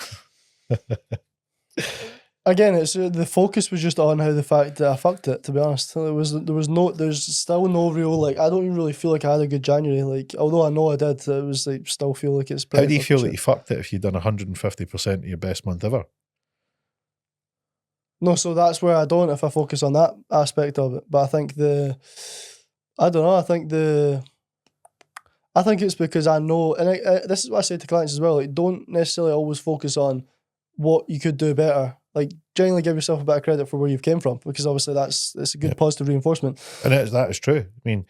Again, it's the focus was just on how the fact that I fucked it. To be honest, there's still no real, like, I don't even really feel like I had a good January. Like, although I know I did, it was like still feel like it's. How do you feel that you fucked it if you'd done 150% of your best month ever? No, so that's where I don't, if I focus on that aspect of it. But I think I don't know. I think it's because I know, and this is what I say to clients as well. Like, don't necessarily always focus on what you could do better. Like, genuinely give yourself a bit of credit for where you've came from, because obviously it's a good positive reinforcement. And that is true. I mean,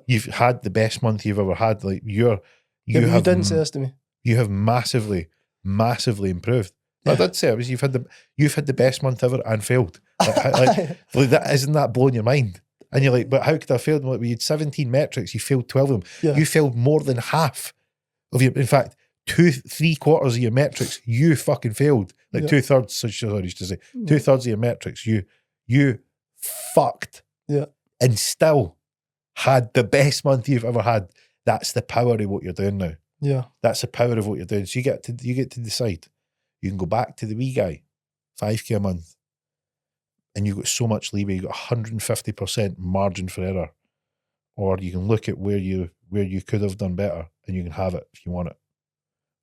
you've had the best month you've ever had. Like you didn't say this to me. You have massively, massively improved. I did say it was you've had the best month ever and failed. Like that, isn't that blowing your mind? And you're like, but how could I fail? Like, we had 17 metrics, you failed 12 of them. Yeah. You failed more than half of your. In fact, 3/4 of your metrics you fucking failed. Like 2/3. Sorry to say, 2/3 of your metrics you fucked. Yeah. And still had the best month you've ever had. That's the power of what you're doing now. Yeah. That's the power of what you're doing. So you get to decide. You can go back to the wee guy, 5k a month, and you've got so much leeway. You've got 150% margin for error. Or you can look at where you could have done better, and you can have it if you want it.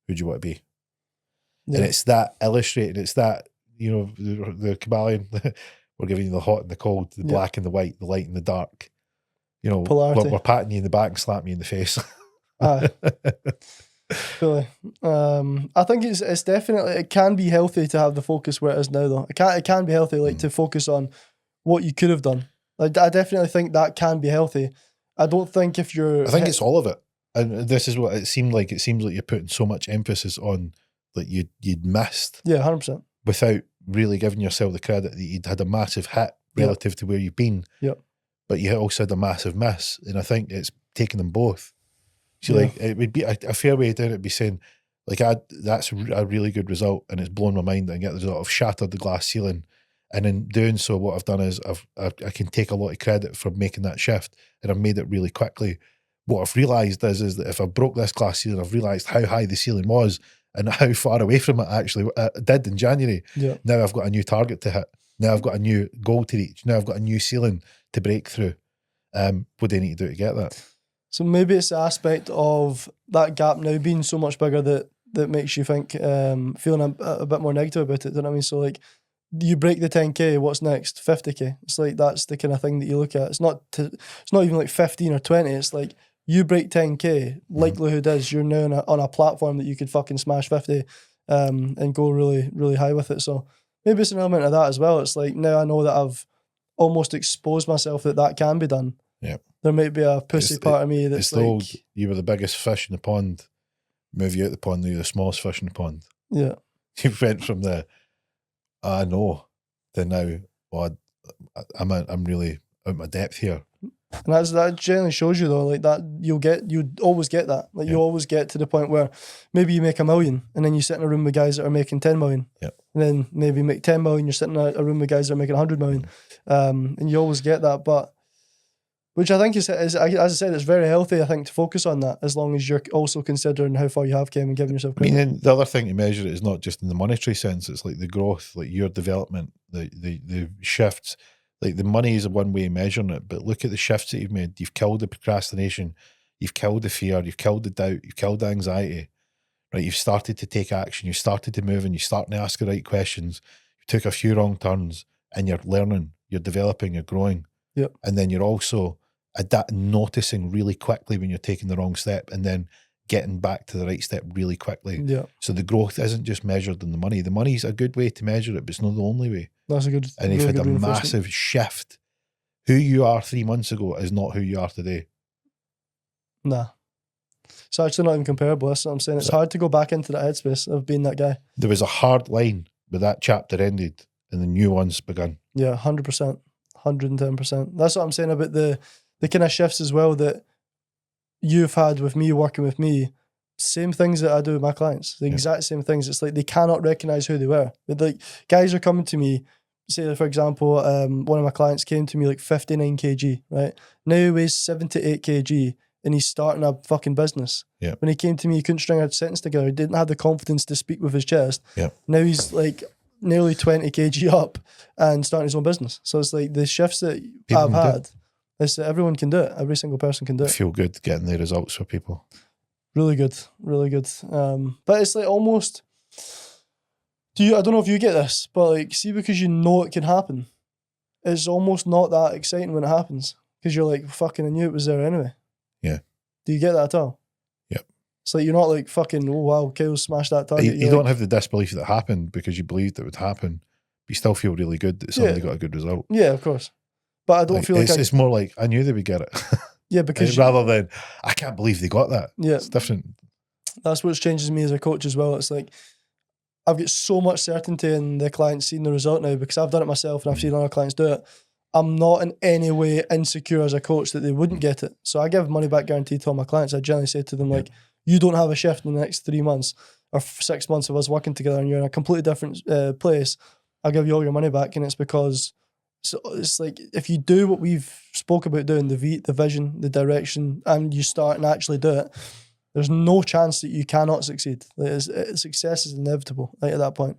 Who do you want to be? Yeah. And it's that illustrated. It's that, you know, the Kabbalion, we're giving you the hot and the cold, the black and the white, the light and the dark. You know, we're patting you in the back and slapping you in the face. Really. I think it's definitely, it can be healthy to have the focus where it is now, though. It can be healthy, like, to focus on what you could have done. Like, I definitely think that can be healthy. I don't think if you're... I think it's all of it. And this is what it seemed like. It seems like you're putting so much emphasis on that you'd missed. Yeah, 100%. Without really giving yourself the credit that you'd had a massive hit relative to where you've been. Yep. But you also had a massive miss. And I think it's taking them both. So like, it would be a fair way down it would be saying, like, that's a really good result, and it's blown my mind. I get the result. I've shattered the glass ceiling. And in doing so, what I've done is I can take a lot of credit for making that shift, and I've made it really quickly. What I've realised is that if I broke this glass ceiling, I've realised how high the ceiling was and how far away from it actually did in January. Yeah. Now I've got a new target to hit. Now I've got a new goal to reach. Now I've got a new ceiling to break through. What do I need to do to get that? So maybe it's the aspect of that gap now being so much bigger that makes you think, feeling a bit more negative about it. Do you know what I mean? So like, you break the 10k, what's next? 50k. It's like, that's the kind of thing that you look at. It's not even like 15 or 20. It's like, you break 10k, likelihood is you're now on a platform that you could fucking smash 50 and go really, really high with it. So maybe it's an element of that as well. It's like, now I know that I've almost exposed myself that can be done. Yeah. There might be a pussy part of me that's like... Old, you were the biggest fish in the pond, move you out the pond, you're the smallest fish in the pond. Yeah. You went from the, I know, to now, well, I'm really out of my depth here. And that generally shows you, though, like, that you'd always get that. Like, you always get to the point where maybe you make $1 million and then you sit in a room with guys that are making 10 million. Yeah. And then maybe you make 10 million, you're sitting in a room with guys that are making 100 million. And you always get that. But, which I think is, as I said, it's very healthy, I think, to focus on that, as long as you're also considering how far you have came and giving yourself credit. I mean, and the other thing to measure it is not just in the monetary sense, it's like the growth, like your development, the shifts. Like, the money is a one way of measuring it, but look at the shifts that you've made. You've killed the procrastination, you've killed the fear, you've killed the doubt, you've killed the anxiety, right? You've started to take action, you've started to move, and you're starting to ask the right questions. You took a few wrong turns, and you're learning, you're developing, you're growing. Yep. And then you're also noticing really quickly when you're taking the wrong step, and then getting back to the right step really quickly. Yeah. So the growth isn't just measured in the money. The money's a good way to measure it, but it's not the only way. That's a good. And if you had a massive shift, who you are 3 months ago is not who you are today. Nah. It's actually not even comparable. That's what I'm saying. It's hard to go back into that headspace of being that guy. There was a hard line where that chapter ended and the new one's begun. Yeah, 100%, 110%. That's what I'm saying about the kind of shifts as well that you've had with me working with me. Same things that I do with my clients. The exact same things. It's like they cannot recognize who they were. Like guys are coming to me. Say, for example, one of my clients came to me like 59 kg, right? Now he weighs 78 kg and he's starting a fucking business. Yeah. When he came to me, he couldn't string a sentence together. He didn't have the confidence to speak with his chest. Yeah. Now he's like nearly 20 kg up and starting his own business. So it's like the shifts that I've had, it's that everyone can do it. Every single person can do it. Feel good getting the results for people. Really good, really good. But it's like almost... I don't know if you get this, but like, see, because you know it can happen, it's almost not that exciting when it happens because you're like, fucking, I knew it was there anyway. Yeah. Do you get that at all? Yep. It's like you're not like fucking, oh wow, Kyle smashed that target. You don't have the disbelief that it happened because you believed it would happen. But you still feel really good that somebody got a good result. Yeah, of course. But I don't feel like it's more like I knew they would get it. Yeah, because rather than I can't believe they got that. Yeah, it's different. That's what changes me as a coach as well. It's like I've got so much certainty in the client seeing the result now because I've done it myself and I've seen other clients do it. I'm not in any way insecure as a coach that they wouldn't get it. So I give money back guarantee to all my clients. I generally say to them, like, you don't have a shift in the next 3 months or 6 months of us working together and you're in a completely different place. I'll give you all your money back. And it's because it's like if you do what we've spoke about doing, the vision, the direction, and you start and actually do it, there's no chance that you cannot succeed. Success is inevitable at that point.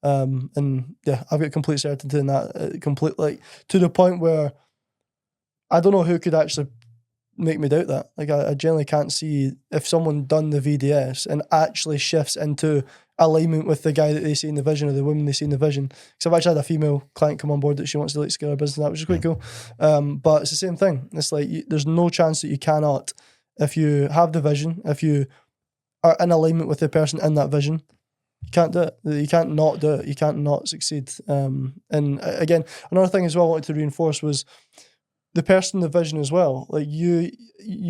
And yeah, I've got complete certainty in that. Like to the point where I don't know who could actually make me doubt that. Like I generally can't see if someone done the VDS and actually shifts into alignment with the guy that they see in the vision or the woman they see in the vision. Because I've actually had a female client come on board that she wants to like scale her business, and that which is quite cool. But it's the same thing. It's like there's no chance that you cannot. If you have the vision, if you are in alignment with the person in that vision, you can't do it. You can't not do it. You can't not succeed. And again, another thing as well I wanted to reinforce was the person in the vision as well. Like you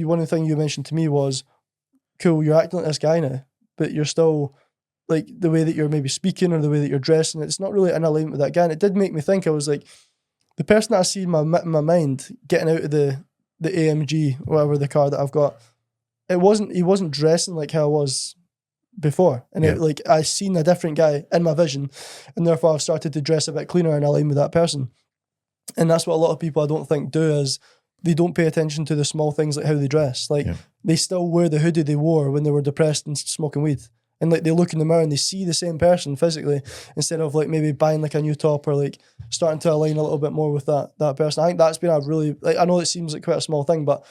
one of the things you mentioned to me was, cool, you're acting like this guy now, but you're still like the way that you're maybe speaking or the way that you're dressing, it's not really in alignment with that guy. And it did make me think, I was like, the person that I see in my mind getting out of the AMG, whatever the car that I've got, he wasn't dressing like how I was before. And I seen a different guy in my vision, and therefore I've started to dress a bit cleaner and align with that person. And that's what a lot of people I don't think do, is they don't pay attention to the small things like how they dress. Like they still wear the hoodie they wore when they were depressed and smoking weed. And like they look in the mirror and they see the same person physically, instead of like maybe buying like a new top or like starting to align a little bit more with that person. I think that's been a really, like, I know it seems like quite a small thing, but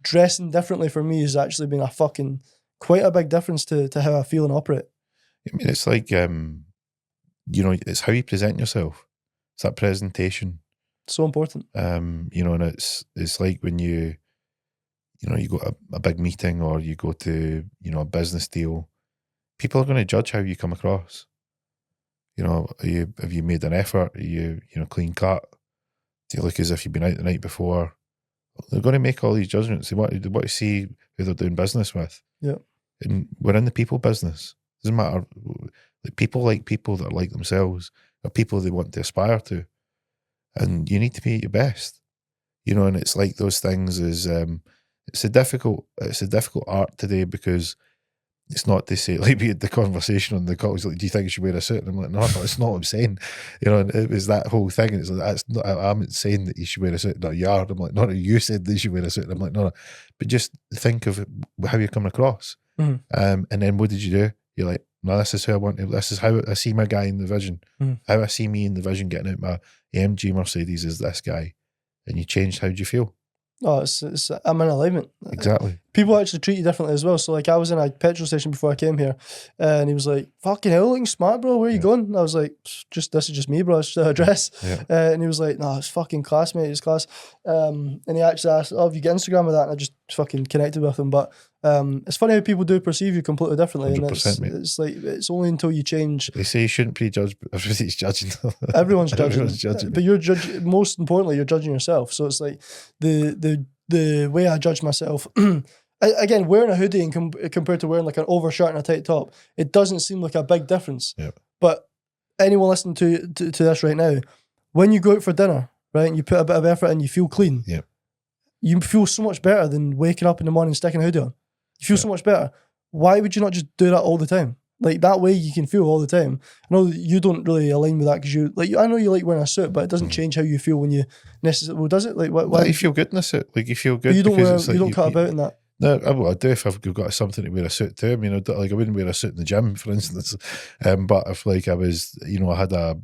dressing differently for me has actually been quite a big difference to how I feel and operate. I mean, it's like, it's how you present yourself. It's that presentation. So important. And it's like when you go to a big meeting or you go to, a business deal, people are going to judge how you come across. Have you made an effort? Are you, clean cut? Do you look as if you've been out the night before? They're going to make all these judgments. They want to see who they're doing business with. Yeah. And we're in the people business. It doesn't matter. People like people that are like themselves, or people they want to aspire to. And you need to be at your best. And it's like those things is, it's a difficult art today, because it's not to say, like we had the conversation on the call, like, do you think you should wear a suit? And I'm like, no, that's not what I'm saying. And it was that whole thing. And it's like, I'm not saying that you should wear a suit. No, you are. I'm like, no, you said that you should wear a suit. And I'm like, no. But just think of how you're coming across. Mm-hmm. And then what did you do? You're like, no, this is who I want to, this is how I see my guy in the vision. Mm-hmm. How I see me in the vision getting out my AMG Mercedes is this guy. And you changed, how do you feel? Oh, I'm in alignment. Exactly. People actually treat you differently as well. So like I was in a petrol station before I came here, and he was like, fucking hell, looking smart, bro. Where are you going? And I was like, this is just me, bro. It's just a dress. Yeah. And he was like, no, it's fucking class, mate. It's class. And he actually asked, oh, have you got Instagram with that? And I just fucking connected with him. But it's funny how people do perceive you completely differently. And it's like, it's only until you change. They say you shouldn't prejudge, but everybody's judging. Everyone's judging. But you're judging, most importantly, you're judging yourself. So it's like the way I judge myself again, wearing a hoodie and compared to wearing like an overshirt and a tight top, it doesn't seem like a big difference. Yeah. But anyone listening to this right now, when you go out for dinner, right, and you put a bit of effort in, you feel clean. Yeah. You feel so much better than waking up in the morning and sticking a hoodie on. You feel so much better. Why would you not just do that all the time? Like that way you can feel all the time. I know that you don't really align with that because I know you like wearing a suit, but it doesn't change how you feel when you necessarily. Well, does it? Like why you feel good in a suit. Like you feel good. You don't because wear, you don't cut about in that. No, I do if I've got something to wear a suit to. I mean, I wouldn't wear a suit in the gym, for instance. But if like I was, I had a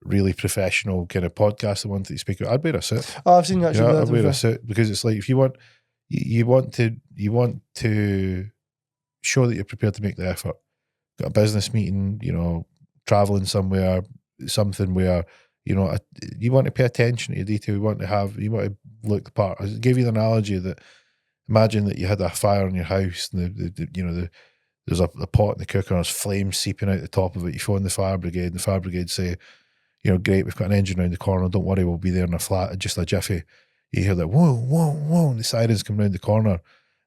really professional kind of podcast I wanted to speak about, I'd wear a suit. Oh, I've seen you actually. I'd wear a suit because it's like if you want to show that you're prepared to make the effort. Got a business meeting, traveling somewhere, something where you want to pay attention to your detail. You want to look the part. I gave you the analogy that imagine that you had a fire in your house and there's a pot in the cooker and there's flames seeping out the top of it. You phone the fire brigade and the fire brigade say, great, we've got an engine around the corner, don't worry, we'll be there in just a jiffy. You hear that whoa, whoa, whoa, and the sirens come round the corner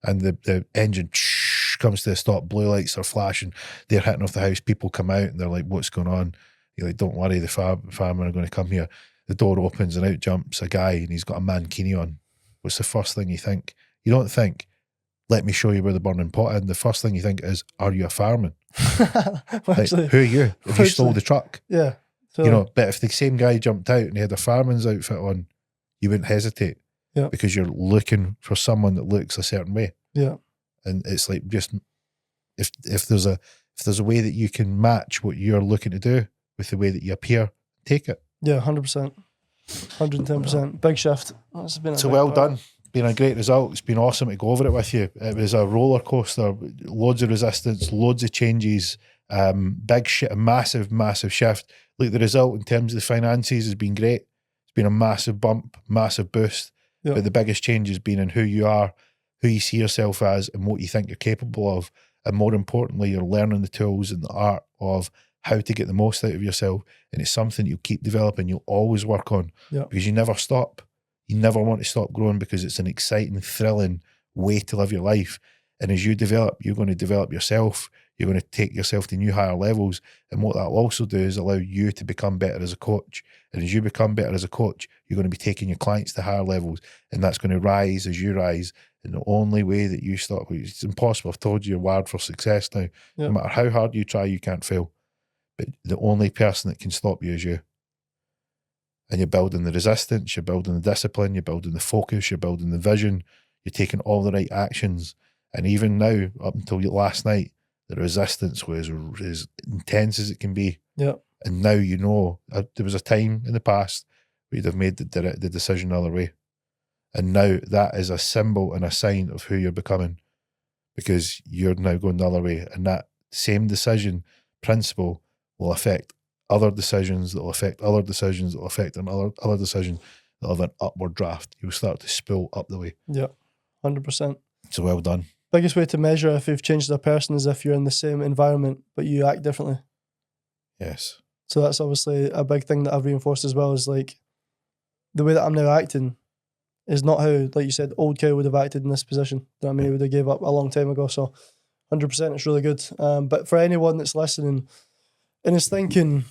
and the engine comes to a stop, blue lights are flashing, they're hitting off the house, people come out and they're like, what's going on? You're like, don't worry, the firemen are going to come here. The door opens and out jumps a guy and he's got a Mcnee on. What's the first thing you think? You don't think, let me show you where the burning pot is. The first thing you think is, are you a fireman? Actually, who are you? Have you stole the truck? Yeah. So, but if the same guy jumped out and he had a fireman's outfit on, you wouldn't hesitate. Yeah. Because you're looking for someone that looks a certain way. Yeah. And it's like just if there's a way that you can match what you're looking to do with the way that you appear, take it. Yeah, 100%. 110%. Big shift. That's been so well done. Been a great result. It's been awesome to go over it with you. It was a roller coaster, loads of resistance, loads of changes, big shit, a massive shift. Like the result in terms of the finances has been great. It's been a massive bump, massive boost. Yeah. But the biggest change has been in who you are, who you see yourself as, and what you think you're capable of. And more importantly, you're learning the tools and the art of how to get the most out of yourself. And it's something you'll keep developing, you'll always work on, because you never stop. You never want to stop growing because it's an exciting, thrilling way to live your life. And as you develop, you're going to develop yourself. You're going to take yourself to new higher levels. And what that will also do is allow you to become better as a coach. And as you become better as a coach, you're going to be taking your clients to higher levels. And that's going to rise as you rise. And the only way that you stop, it's impossible. I've told you you're wired for success now. No matter how hard you try, you can't fail. But the only person that can stop you is you. And you're building the resistance, you're building the discipline, you're building the focus, you're building the vision, you're taking all the right actions. And even now, up until last night, the resistance was as intense as it can be. Yeah. And now there was a time in the past where you'd have made the decision the other way. And now that is a symbol and a sign of who you're becoming, because you're now going the other way. And that same decision principle will affect other decisions, that will affect other decisions, that will affect other decisions, that will have an upward draft. You'll start to spill up the way. Yeah, 100%. So well done. Biggest way to measure if you've changed as a person is if you're in the same environment, but you act differently. Yes. So that's obviously a big thing that I've reinforced as well, is like the way that I'm now acting is not how, like you said, old Cow would have acted in this position. You know what I mean? He would have gave up a long time ago. So 100%, it's really good. But for anyone that's listening and is thinking,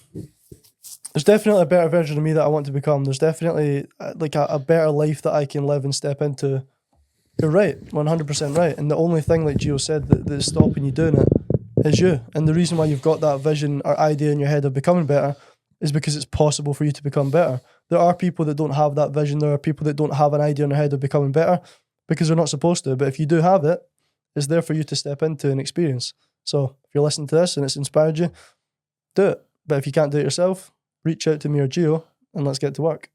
there's definitely a better version of me that I want to become. There's definitely like a better life that I can live and step into. You're right, 100% right. And the only thing, like Gio said, that's stopping you doing it is you. And the reason why you've got that vision or idea in your head of becoming better is because it's possible for you to become better. There are people that don't have that vision. There are people that don't have an idea in their head of becoming better because they're not supposed to. But if you do have it, it's there for you to step into and experience. So if you're listening to this and it's inspired you, do it. But if you can't do it yourself, reach out to me or Gio and let's get to work.